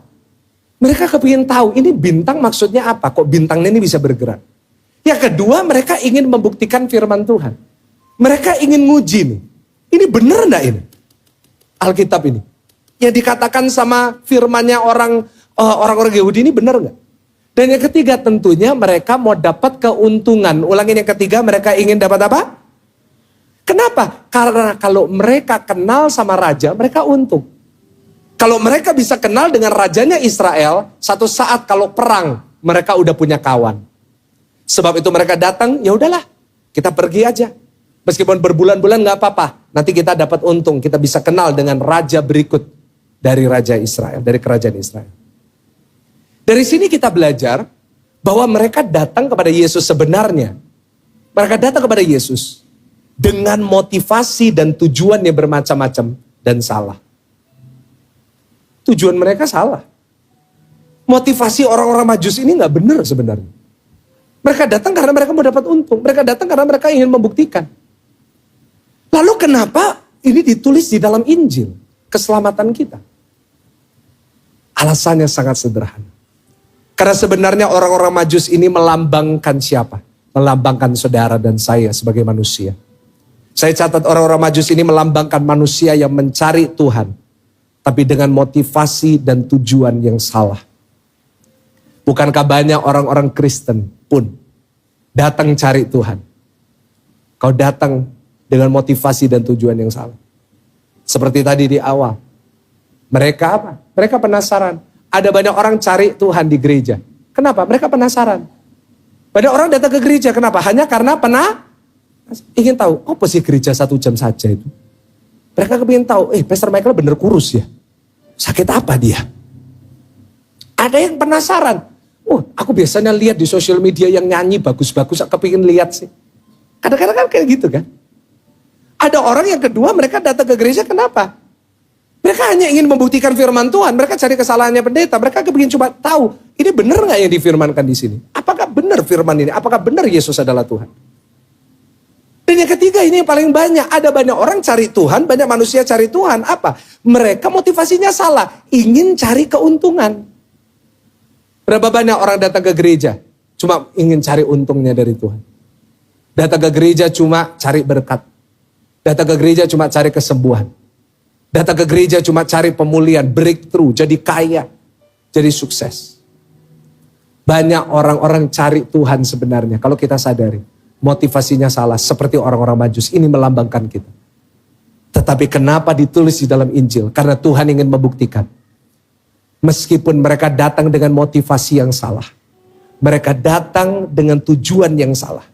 Mereka kepingin tahu ini bintang maksudnya apa? Kok bintang ini bisa bergerak? Yang kedua mereka ingin membuktikan firman Tuhan. Mereka ingin nguji nih. Ini benar enggak ini? Alkitab ini. Yang dikatakan sama firmannya orang-orang Yahudi ini benar enggak? Dan yang ketiga tentunya mereka mau dapat keuntungan. Ulangin yang ketiga, mereka ingin dapat apa? Kenapa? Karena kalau mereka kenal sama raja, mereka untung. Kalau mereka bisa kenal dengan rajanya Israel, satu saat kalau perang, mereka udah punya kawan. Sebab itu mereka datang, ya udahlah, kita pergi aja. Meskipun berbulan-bulan nggak apa-apa, nanti kita dapat untung, kita bisa kenal dengan raja berikut dari raja Israel, dari kerajaan Israel. Dari sini kita belajar bahwa mereka datang kepada Yesus sebenarnya. Mereka datang kepada Yesus dengan motivasi dan tujuan yang bermacam-macam dan salah. Tujuan mereka salah. Motivasi orang-orang Majus ini nggak benar sebenarnya. Mereka datang karena mereka mau dapat untung. Mereka datang karena mereka ingin membuktikan. Lalu kenapa ini ditulis di dalam Injil? Keselamatan kita. Alasannya sangat sederhana. Karena sebenarnya orang-orang Majus ini melambangkan siapa? Melambangkan saudara dan saya sebagai manusia. Saya catat orang-orang Majus ini melambangkan manusia yang mencari Tuhan. Tapi dengan motivasi dan tujuan yang salah. Bukankah banyak orang-orang Kristen pun datang cari Tuhan. Kau datang dengan motivasi dan tujuan yang salah. Seperti tadi di awal. Mereka apa? Mereka penasaran. Ada banyak orang cari Tuhan di gereja. Kenapa? Mereka penasaran. Banyak orang datang ke gereja. Kenapa? Hanya karena ingin tahu. Apa sih gereja 1 jam saja itu? Mereka kepingin tahu. Pastor Michael bener kurus ya? Sakit apa dia? Ada yang penasaran. Aku biasanya lihat di sosial media yang nyanyi bagus-bagus, aku kepingin lihat sih. Kadang-kadang kan kayak gitu kan. Ada orang yang kedua, mereka datang ke gereja, kenapa? Mereka hanya ingin membuktikan firman Tuhan, mereka cari kesalahannya pendeta, mereka kepingin coba tahu, ini benar nggak yang difirmankan di sini? Apakah benar firman ini? Apakah benar Yesus adalah Tuhan? Dan yang ketiga ini yang paling banyak, ada banyak orang cari Tuhan, banyak manusia cari Tuhan, apa? Mereka motivasinya salah, ingin cari keuntungan. Berapa banyak orang datang ke gereja cuma ingin cari untungnya dari Tuhan. Datang ke gereja cuma cari berkat. Datang ke gereja cuma cari kesembuhan. Datang ke gereja cuma cari pemulihan, breakthrough, jadi kaya, jadi sukses. Banyak orang-orang cari Tuhan sebenarnya. Kalau kita sadari, motivasinya salah. Seperti orang-orang Majus, ini melambangkan kita. Tetapi kenapa ditulis di dalam Injil? Karena Tuhan ingin membuktikan. Meskipun mereka datang dengan motivasi yang salah. Mereka datang dengan tujuan yang salah.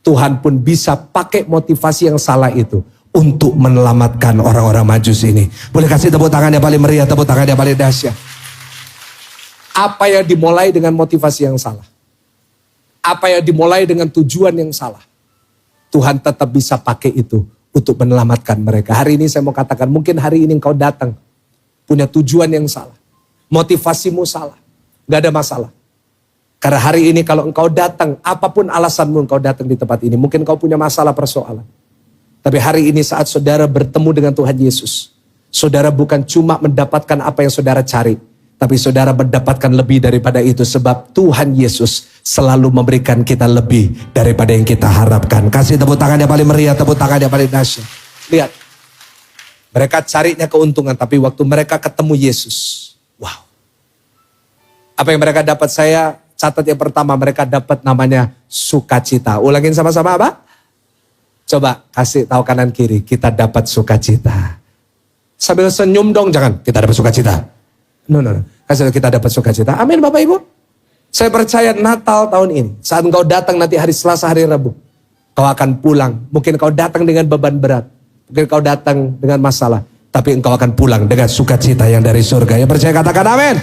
Tuhan pun bisa pakai motivasi yang salah itu. Untuk menyelamatkan orang-orang Majus ini. Boleh kasih tepuk tangan yang paling meriah, tepuk tangan yang paling dahsyat. Apa yang dimulai dengan motivasi yang salah. Apa yang dimulai dengan tujuan yang salah. Tuhan tetap bisa pakai itu. Untuk menyelamatkan mereka. Hari ini saya mau katakan, mungkin hari ini engkau datang. Punya tujuan yang salah. Motivasimu salah. Gak ada masalah. Karena hari ini kalau engkau datang, apapun alasanmu engkau datang di tempat ini. Mungkin engkau punya masalah persoalan. Tapi hari ini saat saudara bertemu dengan Tuhan Yesus. Saudara bukan cuma mendapatkan apa yang saudara cari. Tapi saudara mendapatkan lebih daripada itu. Sebab Tuhan Yesus selalu memberikan kita lebih daripada yang kita harapkan. Kasih tepuk tangan yang paling meriah, tepuk tangan yang paling dahsyat. Lihat. Mereka carinya keuntungan. Tapi waktu mereka ketemu Yesus. Wow. Apa yang mereka dapat, saya catat yang pertama, mereka dapat namanya sukacita. Ulangin sama-sama apa? Coba kasih tahu kanan kiri, kita dapat sukacita. Sambil senyum dong, jangan kita dapat sukacita. No. Kasih tahu kita dapat sukacita. Amin Bapak Ibu. Saya percaya Natal tahun ini, saat engkau datang nanti hari Selasa, hari Rabu, kau akan pulang. Mungkin kau datang dengan beban berat. Mungkin kau datang dengan masalah. Tapi engkau akan pulang dengan sukacita yang dari surga. Yang percaya katakan amin.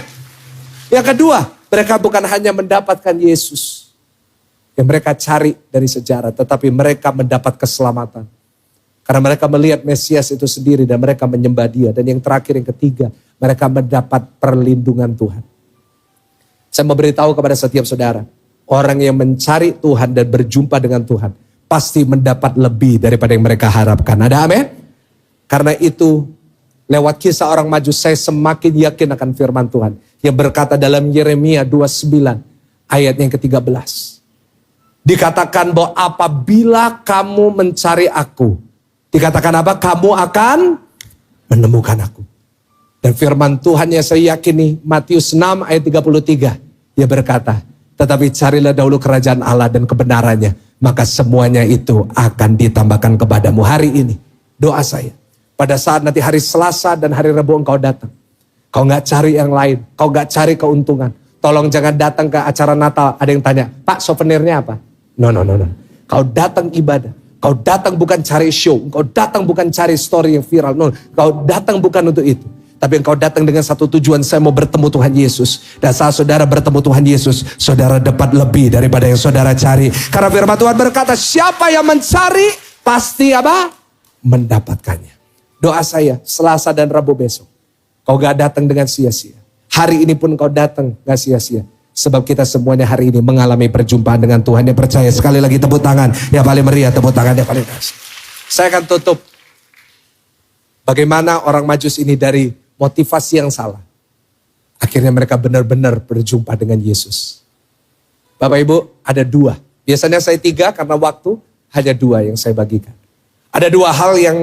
Yang kedua, mereka bukan hanya mendapatkan Yesus. Yang mereka cari dari sejarah. Tetapi mereka mendapat keselamatan. Karena mereka melihat Mesias itu sendiri dan mereka menyembah dia. Dan yang terakhir, yang ketiga, mereka mendapat perlindungan Tuhan. Saya mau beritahu kepada setiap saudara. Orang yang mencari Tuhan dan berjumpa dengan Tuhan. Pasti mendapat lebih daripada yang mereka harapkan. Ada amin? Karena itu lewat kisah orang Majus saya semakin yakin akan firman Tuhan. Yang berkata dalam Yeremia 29 ayat yang ke-13. Dikatakan bahwa apabila kamu mencari aku. Dikatakan apa? Kamu akan menemukan aku. Dan firman Tuhan yang saya yakini Matius 6 ayat 33. Dia berkata, tetapi carilah dahulu kerajaan Allah dan kebenarannya. Maka semuanya itu akan ditambahkan kepadamu. Hari ini doa saya. Pada saat nanti hari Selasa dan hari Rabu engkau datang. Kau gak cari yang lain. Kau gak cari keuntungan. Tolong jangan datang ke acara Natal. Ada yang tanya, Pak souvenirnya apa? No. Kau datang ibadah. Kau datang bukan cari show. Kau datang bukan cari story yang viral. No. Kau datang bukan untuk itu. Tapi engkau datang dengan satu tujuan, saya mau bertemu Tuhan Yesus. Dan saat saudara bertemu Tuhan Yesus, saudara dapat lebih daripada yang saudara cari. Karena firman Tuhan berkata, siapa yang mencari, pasti apa? Mendapatkannya. Doa saya, Selasa dan Rabu besok. Kau gak datang dengan sia-sia. Hari ini pun kau datang gak sia-sia. Sebab kita semuanya hari ini mengalami perjumpaan dengan Tuhan. Yang percaya, sekali lagi tepuk tangan. Yang paling meriah, tepuk tangan yang paling keras. Saya akan tutup. Bagaimana orang Majus ini dari motivasi yang salah. Akhirnya mereka benar-benar berjumpa dengan Yesus. Bapak Ibu, ada 2. Biasanya saya 3 karena waktu, hanya 2 yang saya bagikan. Ada 2 hal yang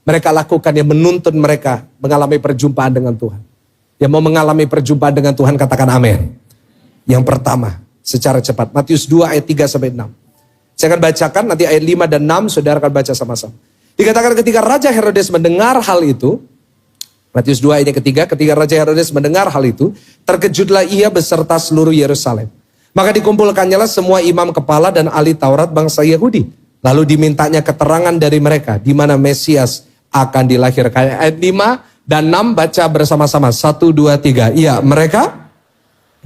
mereka lakukan yang menuntun mereka mengalami perjumpaan dengan Tuhan. Yang mau mengalami perjumpaan dengan Tuhan katakan amin. Yang pertama, secara cepat. Matius 2 ayat 3 sampai 6. Saya akan bacakan nanti ayat 5 dan 6, saudara akan baca sama-sama. Dikatakan ketika Raja Herodes mendengar hal itu, Matius 2 ayat ketiga, ketika Raja Herodes mendengar hal itu, terkejutlah ia beserta seluruh Yerusalem. Maka dikumpulkannyalah semua imam kepala dan ahli Taurat bangsa Yahudi. Lalu dimintanya keterangan dari mereka, di mana Mesias akan dilahirkan. Ayat 5 dan 6 baca bersama-sama. 1, 2, 3. Iya, mereka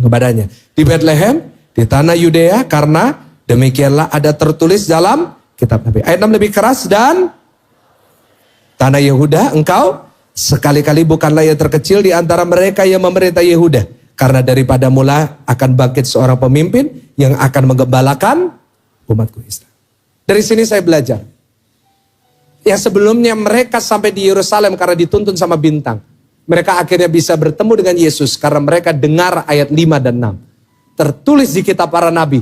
kepadanya. Di Bethlehem, di tanah Yudea, karena demikianlah ada tertulis dalam kitab Nabi. Ayat 6 lebih keras, dan tanah Yehuda, engkau sekali-kali bukanlah yang terkecil di antara mereka yang memerintah Yehuda. Karena daripada mula akan bangkit seorang pemimpin yang akan menggembalakan umatku Israel. Dari sini saya belajar. Yang sebelumnya mereka sampai di Yerusalem karena dituntun sama bintang. Mereka akhirnya bisa bertemu dengan Yesus karena mereka dengar ayat 5 dan 6. Tertulis di kitab para nabi.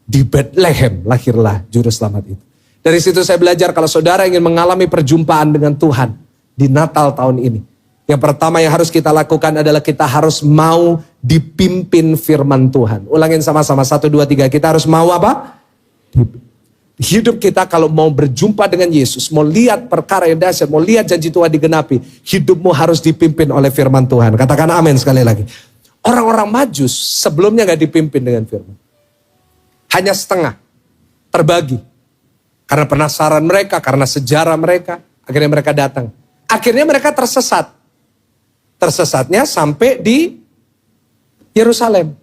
Di Bethlehem lahirlah juru selamat itu. Dari situ saya belajar kalau saudara ingin mengalami perjumpaan dengan Tuhan di Natal tahun ini. Yang pertama yang harus kita lakukan adalah kita harus mau dipimpin firman Tuhan. Ulangin sama-sama 1, 2, 3. Kita harus mau apa? Hidup kita kalau mau berjumpa dengan Yesus, mau lihat perkara yang dahsyat, mau lihat janji Tuhan digenapi, hidupmu harus dipimpin oleh firman Tuhan. Katakan amin sekali lagi. Orang-orang Majus sebelumnya gak dipimpin dengan firman. Hanya setengah, terbagi. Karena penasaran mereka, karena sejarah mereka, akhirnya mereka datang. Akhirnya mereka tersesat. Tersesatnya sampai di Yerusalem.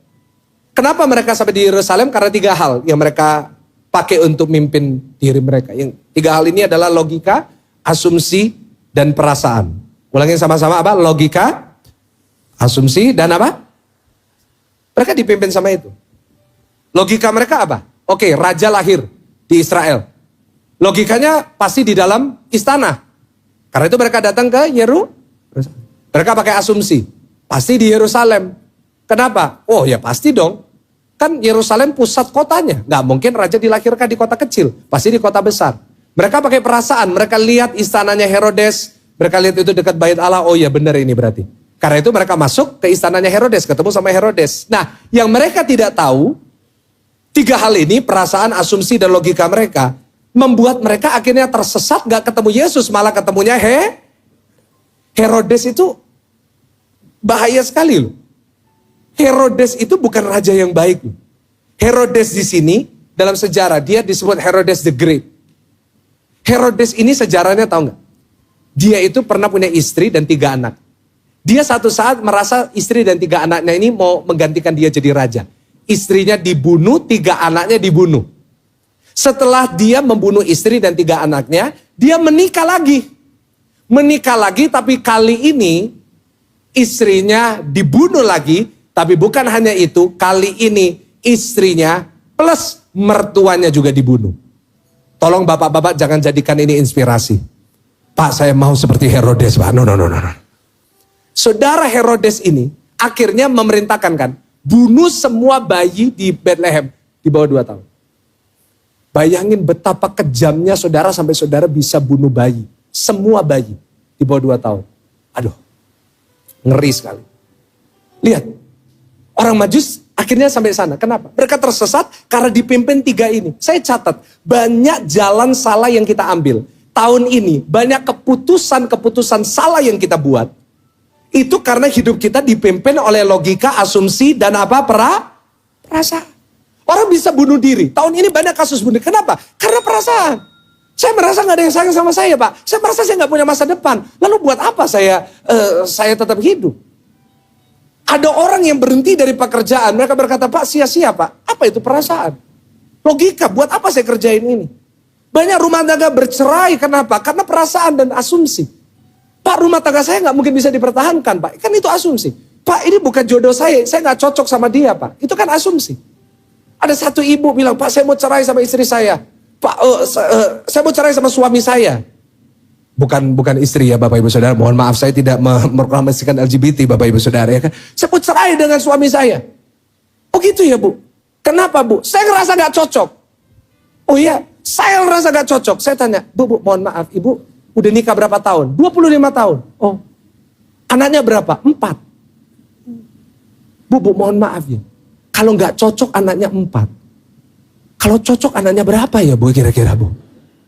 Kenapa mereka sampai di Yerusalem? Karena 3 hal yang mereka pakai untuk mimpin diri mereka. Yang 3 hal ini adalah logika, asumsi, dan perasaan. Ulangin sama-sama apa? Logika, asumsi, dan apa? Mereka dipimpin sama itu. Logika mereka apa? Oke, raja lahir di Israel. Logikanya pasti di dalam istana. Karena itu mereka datang ke Yerusalem. Mereka pakai asumsi. Pasti di Yerusalem. Kenapa? Oh ya pasti dong. Kan Yerusalem pusat kotanya. Nggak mungkin raja dilahirkan di kota kecil. Pasti di kota besar. Mereka pakai perasaan. Mereka lihat istananya Herodes. Mereka lihat itu dekat bait Allah. Oh ya benar ini berarti. Karena itu mereka masuk ke istananya Herodes. Ketemu sama Herodes. Nah yang mereka tidak tahu. 3 hal ini, perasaan, asumsi, dan logika mereka. Membuat mereka akhirnya tersesat. Nggak ketemu Yesus. Malah ketemunya Herodes itu bahaya sekali loh. Herodes itu bukan raja yang baik. Herodes di sini dalam sejarah dia disebut Herodes the Great. Herodes ini sejarahnya tahu nggak? Dia itu pernah punya istri dan 3 anak. Dia satu saat merasa istri dan 3 anaknya ini mau menggantikan dia jadi raja. Istrinya dibunuh, 3 anaknya dibunuh. Setelah dia membunuh istri dan 3 anaknya, dia menikah lagi. Menikah lagi tapi kali ini istrinya dibunuh lagi. Tapi bukan hanya itu, kali ini istrinya plus mertuanya juga dibunuh. Tolong bapak-bapak jangan jadikan ini inspirasi. Pak, saya mau seperti Herodes, Pak. No. Saudara Herodes ini akhirnya memerintahkan kan, bunuh semua bayi di Bethlehem di bawah 2 tahun. Bayangin betapa kejamnya saudara sampai saudara bisa bunuh bayi. Semua bayi di bawah 2 tahun. Aduh, ngeri sekali. Lihat, orang Majus akhirnya sampai sana. Kenapa? Mereka tersesat karena dipimpin 3 ini. Saya catat, banyak jalan salah yang kita ambil. Tahun ini, banyak keputusan-keputusan salah yang kita buat. Itu karena hidup kita dipimpin oleh logika, asumsi, dan apa? Perasaan. Orang bisa bunuh diri. Tahun ini banyak kasus bunuh diri. Kenapa? Karena perasaan. Saya merasa gak ada yang sayang sama saya, Pak. Saya merasa saya gak punya masa depan. Lalu buat apa saya tetap hidup? Ada orang yang berhenti dari pekerjaan. Mereka berkata, Pak, sia-sia, Pak. Apa itu perasaan? Logika, buat apa saya kerjain ini? Banyak rumah tangga bercerai. Kenapa? Karena perasaan dan asumsi. Pak, rumah tangga saya gak mungkin bisa dipertahankan, Pak. Kan itu asumsi. Pak, ini bukan jodoh saya gak cocok sama dia, Pak. Itu kan asumsi. Ada satu ibu bilang, Pak, saya mau cerai sama istri saya. Pak, saya mau cerai sama suami saya. Bukan istri ya Bapak Ibu Saudara. Mohon maaf, saya tidak mempromosikan LGBT Bapak Ibu Saudara ya kan. Saya mau cerai dengan suami saya. Oh gitu ya Bu. Kenapa Bu? Saya ngerasa gak cocok. Oh iya, saya ngerasa gak cocok. Saya tanya, Bu, mohon maaf, Ibu udah nikah berapa tahun? 25 tahun. Oh, anaknya berapa? 4. Bu, mohon maaf ya. Kalau gak cocok anaknya 4. Kalau cocok anaknya berapa ya Bu kira-kira Bu?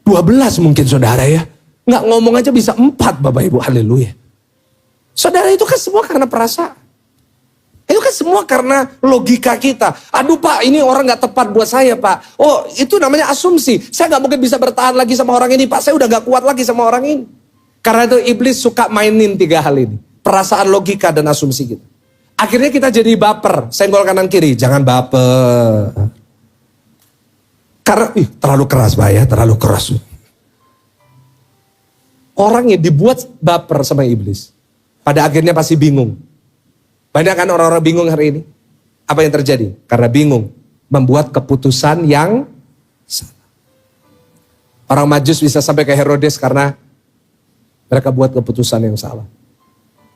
12 mungkin saudara ya. Nggak ngomong aja bisa 4 Bapak Ibu, haleluya. Saudara, itu kan semua karena perasaan. Itu kan semua karena logika kita. Aduh Pak, ini orang gak tepat buat saya Pak. Oh, itu namanya asumsi. Saya gak mungkin bisa bertahan lagi sama orang ini Pak. Saya udah gak kuat lagi sama orang ini. Karena itu iblis suka mainin 3 hal ini. Perasaan, logika, dan asumsi kita. Akhirnya kita jadi baper. Senggol kanan kiri, jangan baper. Karena terlalu keras Pak ya, terlalu keras. Orang yang dibuat baper sama iblis, pada akhirnya pasti bingung. Banyak kan orang-orang bingung hari ini? Apa yang terjadi? Karena bingung, membuat keputusan yang salah. Orang Majus bisa sampai ke Herodes karena mereka buat keputusan yang salah.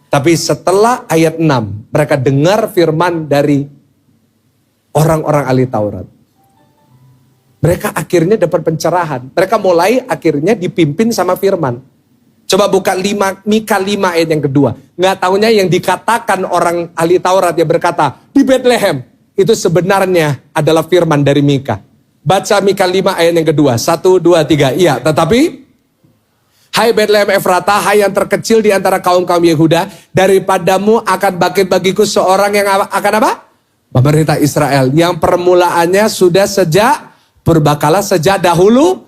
Tapi setelah ayat 6, mereka dengar firman dari orang-orang ahli Taurat. Mereka akhirnya dapat pencerahan. Mereka mulai akhirnya dipimpin sama firman. Coba buka Mika 5 ayat yang kedua. Nggak tahunya yang dikatakan orang ahli Taurat yang berkata, di Bethlehem. Itu sebenarnya adalah firman dari Mika. Baca Mika 5 ayat yang kedua. 1, 2, 3. Iya, tetapi hai Bethlehem Efrata, hai yang terkecil di antara kaum-kaum Yehuda, daripadamu akan bangkit bagiku seorang yang akan apa? Pemerintah Israel. Yang permulaannya sudah sejak berbakala sejak dahulu.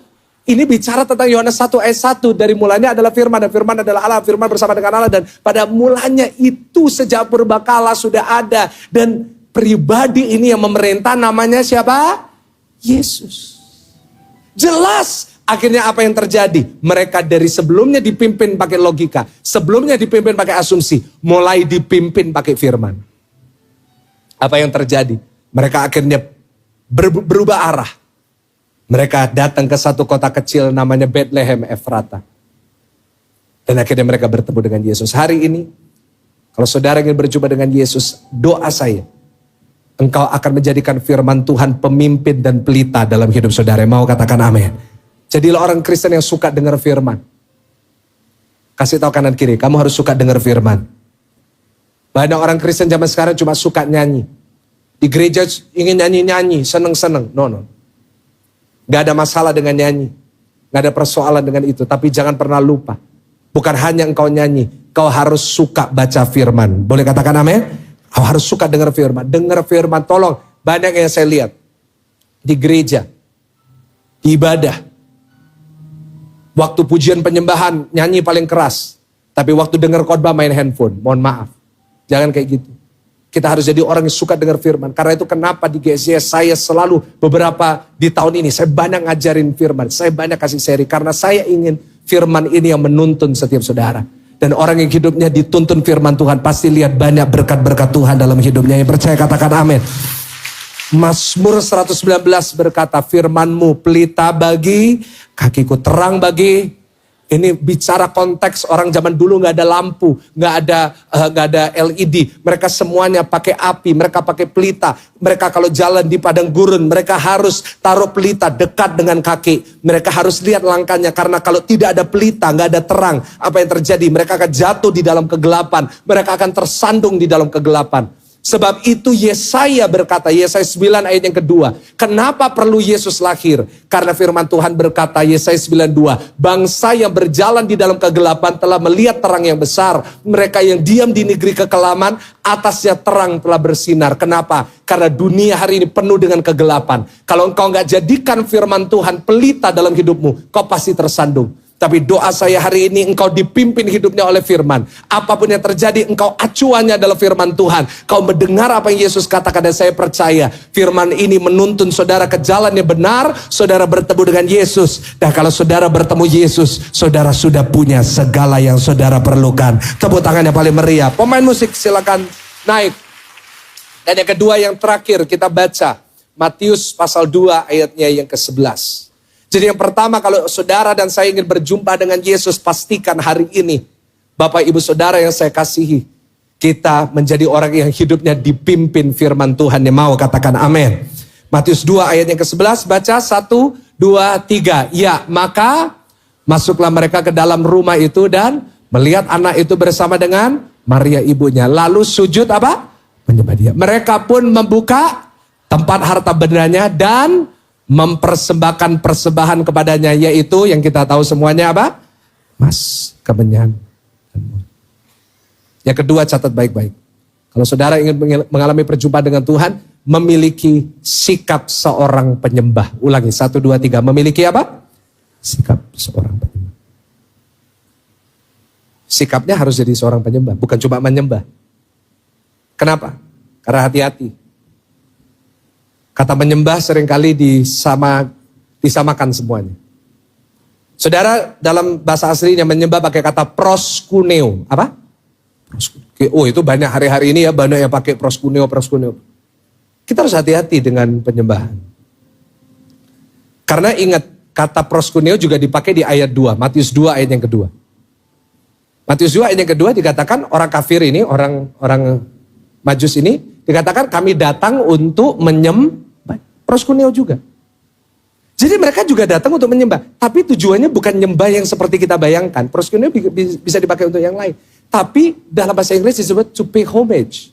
Ini bicara tentang Yohanes 1 ayat 1. Dari mulanya adalah firman, dan firman adalah Allah. Firman bersama dengan Allah, dan pada mulanya itu sejak berbakala sudah ada. Dan pribadi ini yang memerintah namanya siapa? Yesus. Jelas akhirnya apa yang terjadi? Mereka dari sebelumnya dipimpin pakai logika. Sebelumnya dipimpin pakai asumsi. Mulai dipimpin pakai firman. Apa yang terjadi? Mereka akhirnya berubah arah. Mereka datang ke satu kota kecil namanya Bethlehem Efrata. Dan akhirnya mereka bertemu dengan Yesus. Hari ini, kalau saudara ingin berjumpa dengan Yesus, doa saya, engkau akan menjadikan firman Tuhan pemimpin dan pelita dalam hidup saudara. Mau katakan amin. Jadilah orang Kristen yang suka dengar firman. Kasih tahu kanan kiri, kamu harus suka dengar firman. Banyak orang Kristen zaman sekarang cuma suka nyanyi. Di gereja ingin nyanyi-nyanyi, seneng-seneng. No. Gak ada masalah dengan nyanyi. Gak ada persoalan dengan itu. Tapi jangan pernah lupa. Bukan hanya engkau nyanyi. Kau harus suka baca firman. Boleh katakan amin? Kau harus suka dengar firman. Dengar firman, tolong. Banyak yang saya lihat. Di gereja. Di ibadah. Waktu pujian penyembahan, nyanyi paling keras. Tapi waktu dengar khotbah main handphone. Mohon maaf. Jangan kayak gitu. Kita harus jadi orang yang suka dengar firman. Karena itu kenapa di GSS saya selalu beberapa di tahun ini. Saya banyak ngajarin firman. Saya banyak kasih seri. Karena saya ingin firman ini yang menuntun setiap saudara. Dan orang yang hidupnya dituntun firman Tuhan. Pasti lihat banyak berkat-berkat Tuhan dalam hidupnya. Yang percaya katakan amin. Mazmur 119 berkata, firman-Mu pelita bagi kakiku, terang bagi Ini bicara konteks orang zaman dulu nggak ada lampu, nggak ada LED. Mereka semuanya pakai api, mereka pakai pelita. Mereka kalau jalan di padang gurun, mereka harus taruh pelita dekat dengan kaki. Mereka harus lihat langkahnya, karena kalau tidak ada pelita, nggak ada terang, apa yang terjadi? Mereka akan jatuh di dalam kegelapan. Mereka akan tersandung di dalam kegelapan. Sebab itu Yesaya berkata, Yesaya 9 ayat yang kedua, kenapa perlu Yesus lahir? Karena firman Tuhan berkata, Yesaya 9:2, bangsa yang berjalan di dalam kegelapan telah melihat terang yang besar. Mereka yang diam di negeri kekelaman, atasnya terang telah bersinar. Kenapa? Karena dunia hari ini penuh dengan kegelapan. Kalau engkau nggak jadikan firman Tuhan pelita dalam hidupmu, kau pasti tersandung. Tapi doa saya hari ini, engkau dipimpin hidupnya oleh firman. Apapun yang terjadi, engkau acuannya adalah firman Tuhan. Kau mendengar apa yang Yesus katakan, dan saya percaya firman ini menuntun saudara ke jalan yang benar. Saudara bertemu dengan Yesus. Dan kalau saudara bertemu Yesus, saudara sudah punya segala yang saudara perlukan. Tepuk tangan yang paling meriah. Pemain musik silakan naik. Dan yang kedua, yang terakhir kita baca Matius pasal 2 ayatnya yang ke-11. Jadi yang pertama, kalau saudara dan saya ingin berjumpa dengan Yesus, pastikan hari ini, Bapak Ibu Saudara yang saya kasihi, kita menjadi orang yang hidupnya dipimpin firman Tuhan. Yang mau katakan amin. Matius 2 ayat yang ke-11, baca 1, 2, 3. Ya, maka masuklah mereka ke dalam rumah itu dan melihat anak itu bersama dengan Maria ibunya. Lalu sujud apa? Menyembah dia. Mereka pun membuka tempat harta bendanya dan mempersembahkan persembahan kepadanya, yaitu yang kita tahu semuanya apa? Emas, kemenyan, dan mur. Yang kedua, catat baik-baik. Kalau saudara ingin mengalami perjumpaan dengan Tuhan, memiliki sikap seorang penyembah. Ulangi, 1, 2, 3. Memiliki apa? Sikap seorang penyembah. Sikapnya harus jadi seorang penyembah, bukan cuma menyembah. Kenapa? Karena hati-hati. Kata menyembah seringkali disamakan semuanya. Saudara, dalam bahasa aslinya menyembah pakai kata proskuneo. Apa? Oh, itu banyak hari-hari ini ya, banyak yang pakai proskuneo. Kita harus hati-hati dengan penyembahan. Karena ingat, kata proskuneo juga dipakai di ayat 2. Matius 2 ayat yang kedua. Matius 2 ayat yang kedua dikatakan orang kafir ini, orang Majus ini, dikatakan kami datang untuk menyembah. Proskuneo juga. Jadi mereka juga datang untuk menyembah. Tapi tujuannya bukan nyembah yang seperti kita bayangkan. Proskuneo bisa dipakai untuk yang lain. Tapi dalam bahasa Inggris disebut to pay homage.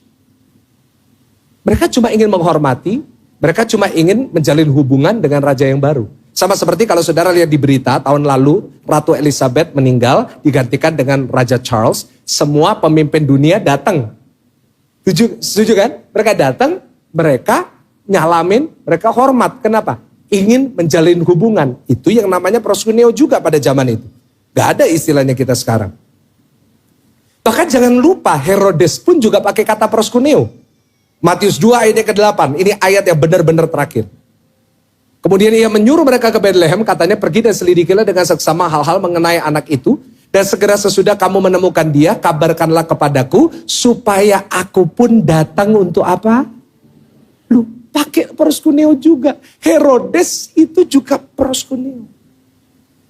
Mereka cuma ingin menghormati. Mereka cuma ingin menjalin hubungan dengan raja yang baru. Sama seperti kalau saudara lihat di berita tahun lalu, Ratu Elizabeth meninggal, digantikan dengan Raja Charles. Semua pemimpin dunia datang. Setuju kan? Mereka datang, mereka nyalamin, mereka hormat. Kenapa? Ingin menjalin hubungan. Itu yang namanya proskuneo juga pada zaman itu. Gak ada istilahnya kita sekarang. Bahkan jangan lupa Herodes pun juga pakai kata proskuneo. Matius 2 ayat ke-8. Ini ayat yang benar-benar terakhir. Kemudian ia menyuruh mereka ke Bethlehem, katanya pergi dan selidikilah dengan seksama hal-hal mengenai anak itu. Dan segera sesudah kamu menemukan dia, kabarkanlah kepadaku supaya aku pun datang untuk apa? Lu pakai proskuneo juga. Herodes itu juga proskuneo.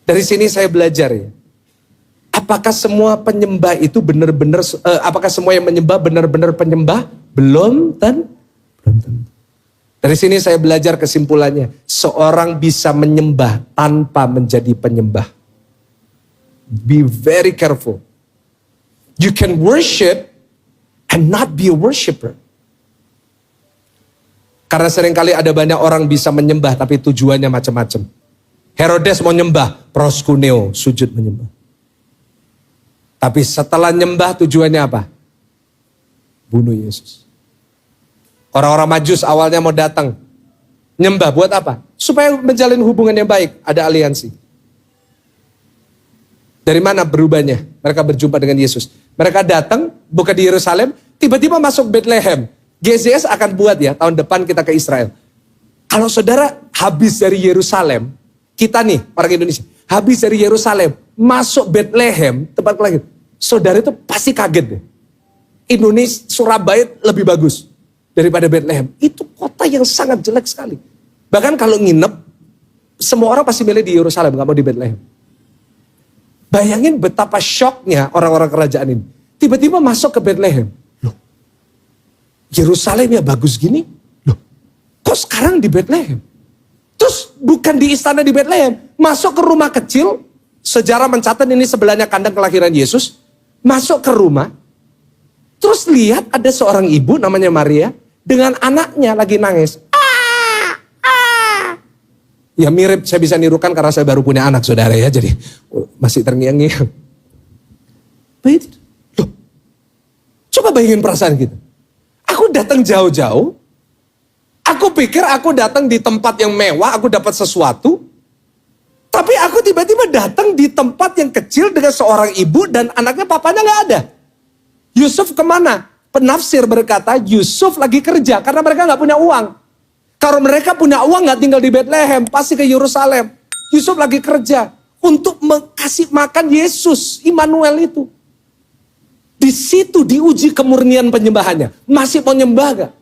Dari sini saya belajar ya. Apakah semua penyembah itu benar-benar, apakah semua yang menyembah benar-benar penyembah? Belum tentu. Dari sini saya belajar kesimpulannya. Seorang bisa menyembah tanpa menjadi penyembah. Be very careful. You can worship and not be a worshiper. Karena seringkali ada banyak orang bisa menyembah tapi tujuannya macam-macam. Herodes mau nyembah, proskuneo, sujud menyembah. Tapi setelah nyembah tujuannya apa? Bunuh Yesus. Orang-orang Majus awalnya mau datang. Nyembah buat apa? Supaya menjalin hubungan yang baik, ada aliansi. Dari mana berubahnya? Mereka berjumpa dengan Yesus. Mereka datang, bukan di Yerusalem, tiba-tiba masuk Bethlehem. GZS akan buat ya, tahun depan kita ke Israel. Kalau saudara habis dari Yerusalem, kita nih orang Indonesia, habis dari Yerusalem, masuk Bethlehem, tempat kelahiran, saudara itu pasti kaget deh. Indonesia, Surabaya lebih bagus daripada Bethlehem. Itu kota yang sangat jelek sekali. Bahkan kalau nginep, semua orang pasti milih di Yerusalem, gak mau di Bethlehem. Bayangin betapa syoknya orang-orang kerajaan ini. Tiba-tiba masuk ke Bethlehem. Loh, Yerusalem ya bagus gini. Loh, kok sekarang di Bethlehem? Terus bukan di istana di Bethlehem. Masuk ke rumah kecil. Sejarah mencatat ini sebelahnya kandang kelahiran Yesus. Masuk ke rumah. Terus lihat ada seorang ibu namanya Maria. Dengan anaknya lagi nangis. Ya mirip, saya bisa nirukan karena saya baru punya anak saudara ya. Jadi masih terngiang-ngiang. Loh, coba bayangin perasaan kita. Aku datang jauh-jauh. Aku pikir aku datang di tempat yang mewah, aku dapat sesuatu. Tapi aku tiba-tiba datang di tempat yang kecil dengan seorang ibu dan anaknya papanya gak ada. Yusuf kemana? Penafsir berkata Yusuf lagi kerja karena mereka gak punya uang. Kalau mereka punya uang gak tinggal di Bethlehem, pasti ke Yerusalem. Yusuf lagi kerja untuk kasih makan Yesus, Immanuel itu. Di situ diuji kemurnian penyembahannya. Masih mau nyembah gak?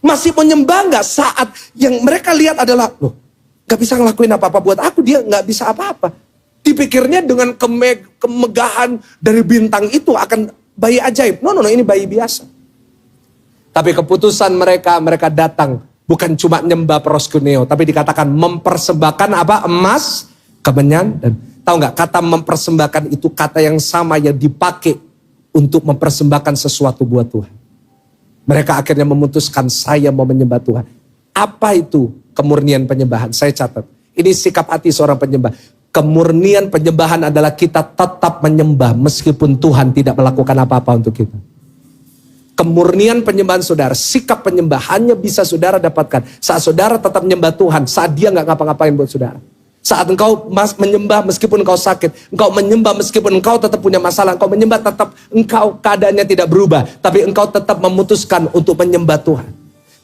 Masih mau nyembah gak saat yang mereka lihat adalah, loh gak bisa ngelakuin apa-apa buat aku, dia gak bisa apa-apa. Dipikirnya dengan kemegahan dari bintang itu akan bayi ajaib. No, ini bayi biasa. Tapi keputusan mereka datang. Bukan cuma nyembah proskuneo, tapi dikatakan mempersembahkan apa? Emas, kemenyan, dan tahu nggak kata mempersembahkan itu kata yang sama yang dipakai untuk mempersembahkan sesuatu buat Tuhan. Mereka akhirnya memutuskan saya mau menyembah Tuhan. Apa itu kemurnian penyembahan? Saya catat. Ini sikap hati seorang penyembah. Kemurnian penyembahan adalah kita tetap menyembah meskipun Tuhan tidak melakukan apa-apa untuk kita. Kemurnian penyembahan saudara, sikap penyembahannya bisa saudara dapatkan saat saudara tetap menyembah Tuhan, saat dia gak ngapa-ngapain buat saudara. Saat engkau menyembah meskipun engkau sakit, engkau menyembah meskipun engkau tetap punya masalah, engkau menyembah tetap engkau keadaannya tidak berubah, tapi engkau tetap memutuskan untuk menyembah Tuhan.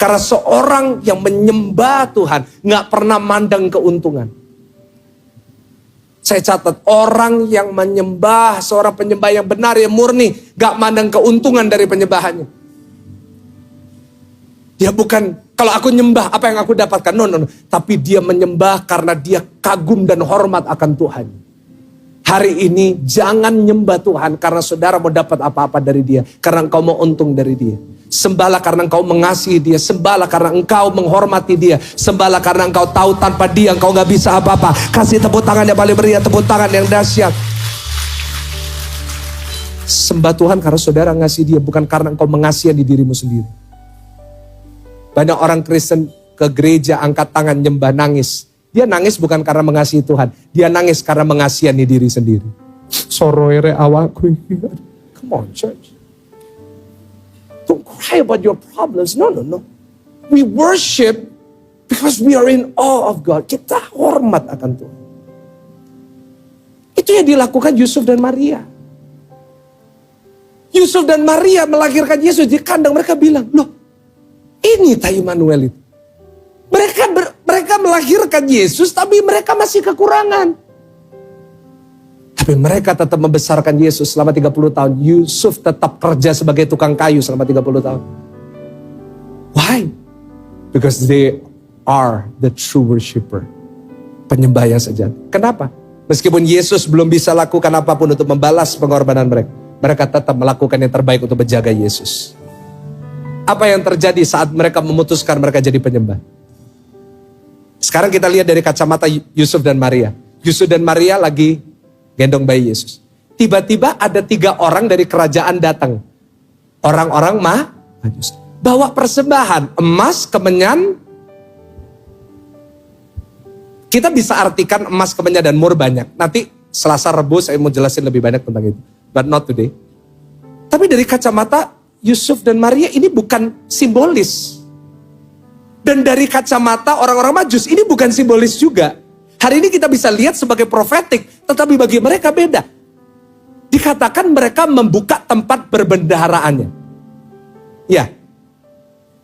Karena seorang yang menyembah Tuhan gak pernah mandang keuntungan. Saya catat, orang yang menyembah, seorang penyembah yang benar, yang murni, gak mandang keuntungan dari penyembahannya. Dia bukan, kalau aku nyembah, apa yang aku dapatkan? No. Tapi dia menyembah karena dia kagum dan hormat akan Tuhan. Hari ini, jangan nyembah Tuhan karena saudara mau dapat apa-apa dari dia. Karena engkau mau untung dari dia. Sembahlah karena engkau mengasihi dia. Sembahlah karena engkau menghormati dia. Sembahlah karena engkau tahu tanpa dia engkau gak bisa apa-apa. Kasih tepuk tangan yang paling meriah, tepuk tangan yang dahsyat. Sembah Tuhan karena saudara ngasihi dia, bukan karena engkau mengasihani dirimu sendiri. Banyak orang Kristen ke gereja angkat tangan nyembah nangis. Dia nangis bukan karena mengasihi Tuhan. Dia nangis karena mengasihani diri sendiri. Soroere awakku. Come on church. Don't cry about your problems. No. We worship because we are in awe of God. Kita hormat akan Tuhan. Itu yang dilakukan Yusuf dan Maria. Yusuf dan Maria melahirkan Yesus di kandang. Mereka bilang, loh ini Immanuel itu. Mereka melahirkan Yesus tapi mereka masih kekurangan. Tapi mereka tetap membesarkan Yesus selama 30 tahun. Yusuf tetap kerja sebagai tukang kayu selama 30 tahun. Why? Because they are the true worshiper. Penyembah yang sejati. Kenapa? Meskipun Yesus belum bisa lakukan apapun untuk membalas pengorbanan mereka. Mereka tetap melakukan yang terbaik untuk menjaga Yesus. Apa yang terjadi saat mereka memutuskan mereka jadi penyembah? Sekarang kita lihat dari kacamata Yusuf dan Maria. Yusuf dan Maria lagi gendong bayi Yesus. Tiba-tiba ada 3 orang dari kerajaan datang. Orang-orang Majus. Bawa persembahan, emas, kemenyan. Kita bisa artikan emas, kemenyan, dan mur banyak. Nanti Selasa Rebu saya mau jelasin lebih banyak tentang itu. But not today. Tapi dari kacamata Yusuf dan Maria ini bukan simbolis. Dan dari kacamata orang-orang Majus ini bukan simbolis juga. Hari ini kita bisa lihat sebagai profetik, tetapi bagi mereka beda. Dikatakan mereka membuka tempat perbendaharaannya. Ya,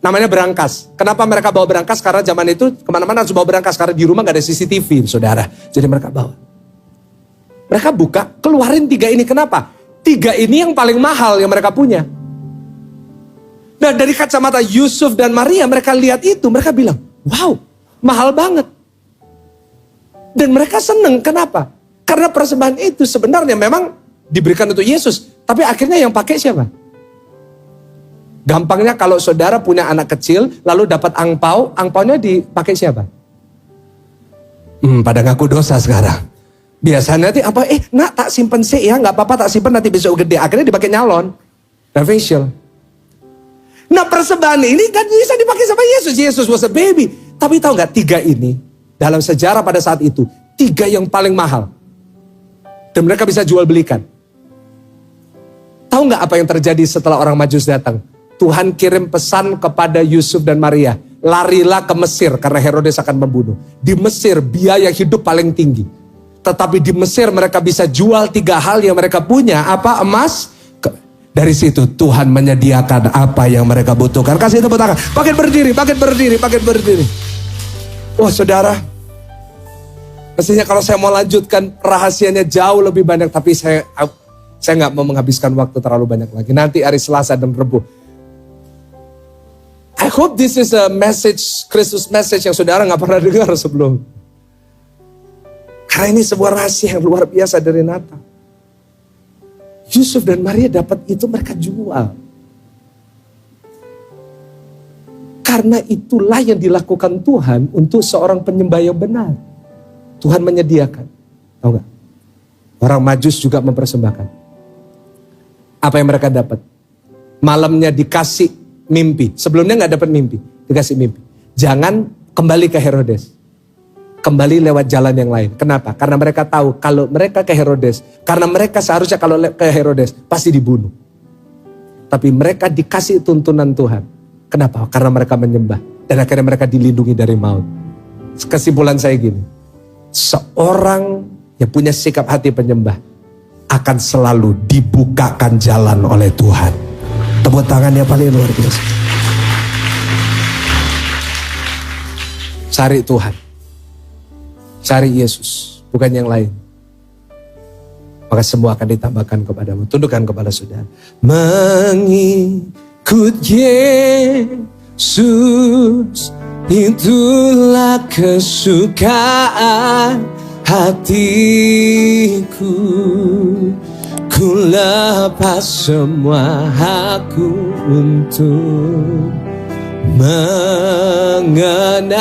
namanya berangkas. Kenapa mereka bawa berangkas? Karena zaman itu kemana-mana harus bawa berangkas, karena di rumah gak ada CCTV, saudara. Jadi mereka bawa. Mereka buka, keluarin 3 ini. Kenapa? 3 ini yang paling mahal yang mereka punya. Nah dari kacamata Yusuf dan Maria, mereka lihat itu, mereka bilang, wow, mahal banget. Dan mereka seneng, kenapa? Karena persembahan itu sebenarnya memang diberikan untuk Yesus. Tapi akhirnya yang pakai siapa? Gampangnya kalau saudara punya anak kecil, lalu dapat angpau, angpaunya dipakai siapa? Pada ngaku dosa sekarang. Biasanya nanti apa? Nak tak simpen sih ya, nggak apa-apa tak simpen nanti besok gede. Akhirnya dipakai nyalon dan facial. Nah persembahan ini kan bisa dipakai sama Yesus. Yesus was a baby. Tapi tahu nggak 3 ini dalam sejarah pada saat itu 3 yang paling mahal. Dan mereka bisa jual belikan. Tahu nggak apa yang terjadi setelah orang Majus datang? Tuhan kirim pesan kepada Yusuf dan Maria. Larilah ke Mesir karena Herodes akan membunuh. Di Mesir biaya hidup paling tinggi. Tetapi di Mesir mereka bisa jual 3 hal yang mereka punya. Apa? Emas. Dari situ Tuhan menyediakan apa yang mereka butuhkan. Kasih tepuk tangan. Makin berdiri, makin berdiri, makin berdiri. Wah saudara. Mestinya kalau saya mau lanjutkan rahasianya jauh lebih banyak. Tapi saya nggak mau menghabiskan waktu terlalu banyak lagi. Nanti hari Selasa dan Rabu. I hope this is a message, Christmas message yang saudara gak pernah dengar sebelum. Karena ini sebuah rahasia yang luar biasa dari Natal. Yusuf dan Maria dapat itu mereka jual. Karena itulah yang dilakukan Tuhan untuk seorang penyembah yang benar. Tuhan menyediakan. Tahu gak? Orang Majus juga mempersembahkan. Apa yang mereka dapat? Malamnya dikasih mimpi. Sebelumnya gak dapat mimpi. Dikasih mimpi. Jangan kembali ke Herodes. Kembali lewat jalan yang lain. Kenapa? Karena mereka tahu kalau mereka ke Herodes. Karena mereka seharusnya kalau ke Herodes pasti dibunuh. Tapi mereka dikasih tuntunan Tuhan. Kenapa? Karena mereka menyembah. Dan akhirnya mereka dilindungi dari maut. Kesimpulan saya gini. Seorang yang punya sikap hati penyembah akan selalu dibukakan jalan oleh Tuhan. Tepuk tangan yang paling luar biasa. Cari Tuhan. Cari Yesus. Bukan yang lain. Maka semua akan ditambahkan kepadamu. Tundukkan kepala saudara. Mengikut Yesus. Itulah kesukaan hatiku. Ku lepas semua hakku untuk mengenal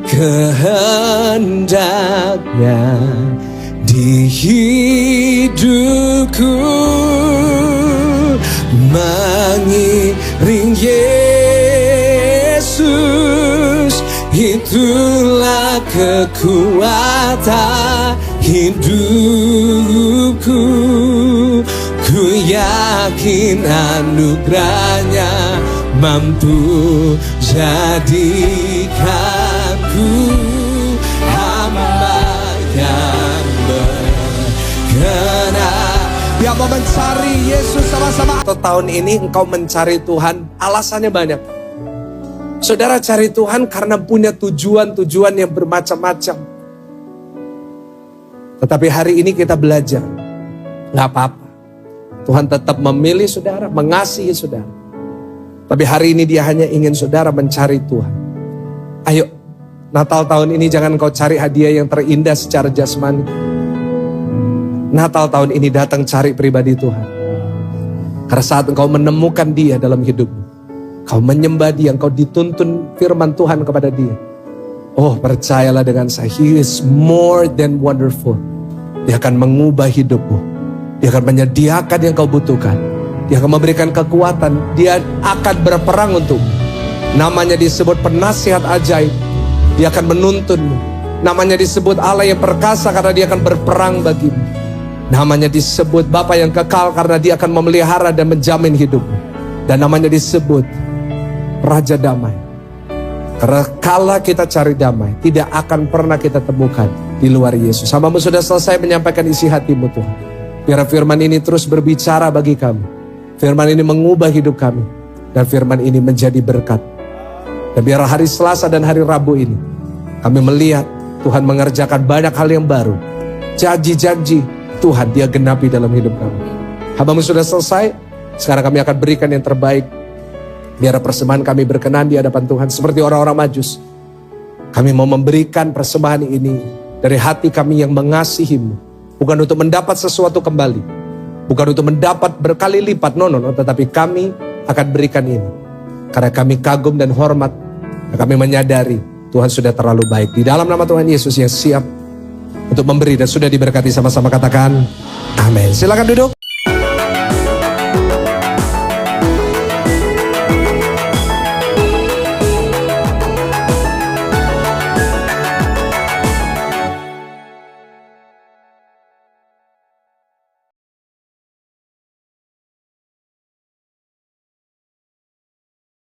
kehendaknya di hidupku. Mengiring Yesus, itulah kekuatan hidupku. Ku yakin anugerahnya mampu jadikanku hamba yang berkenan. Yang mau mencari Yesus sama-sama. Atau tahun ini engkau mencari Tuhan, alasannya banyak. Saudara cari Tuhan karena punya tujuan-tujuan yang bermacam-macam. Tetapi hari ini kita belajar, gak apa-apa. Tuhan tetap memilih saudara, mengasihi saudara. Tapi hari ini dia hanya ingin saudara mencari Tuhan. Ayo, Natal tahun ini jangan kau cari hadiah yang terindah secara jasmani. Natal tahun ini datang cari pribadi Tuhan. Karena saat engkau menemukan dia dalam hidupmu, kau menyembah dia, engkau dituntun firman Tuhan kepada dia. Oh, percayalah dengan saya, He is more than wonderful. Dia akan mengubah hidupmu. Dia akan menyediakan yang kau butuhkan. Dia akan memberikan kekuatan. Dia akan berperang untukmu. Namanya disebut penasihat ajaib. Dia akan menuntunmu. Namanya disebut Allah yang perkasa karena dia akan berperang bagimu. Namanya disebut Bapa yang kekal karena dia akan memelihara dan menjamin hidupmu. Dan namanya disebut Raja Damai. Karena kala kita cari damai, tidak akan pernah kita temukan di luar Yesus. Hambamu sudah selesai menyampaikan isi hatimu Tuhan. Biar firman ini terus berbicara bagi kami. Firman ini mengubah hidup kami. Dan firman ini menjadi berkat. Dan biar hari Selasa dan hari Rabu ini, kami melihat Tuhan mengerjakan banyak hal yang baru. Janji-janji Tuhan dia genapi dalam hidup kami. Hambamu sudah selesai. Sekarang kami akan berikan yang terbaik. Biar persembahan kami berkenan di hadapan Tuhan. Seperti orang-orang Majus. Kami mau memberikan persembahan ini dari hati kami yang mengasihi-Mu. Bukan untuk mendapat sesuatu kembali. Bukan untuk mendapat berkali lipat, no. Tetapi kami akan berikan ini. Karena kami kagum dan hormat. Dan kami menyadari Tuhan sudah terlalu baik. Di dalam nama Tuhan Yesus yang siap untuk memberi dan sudah diberkati, sama-sama katakan amin. Silakan duduk.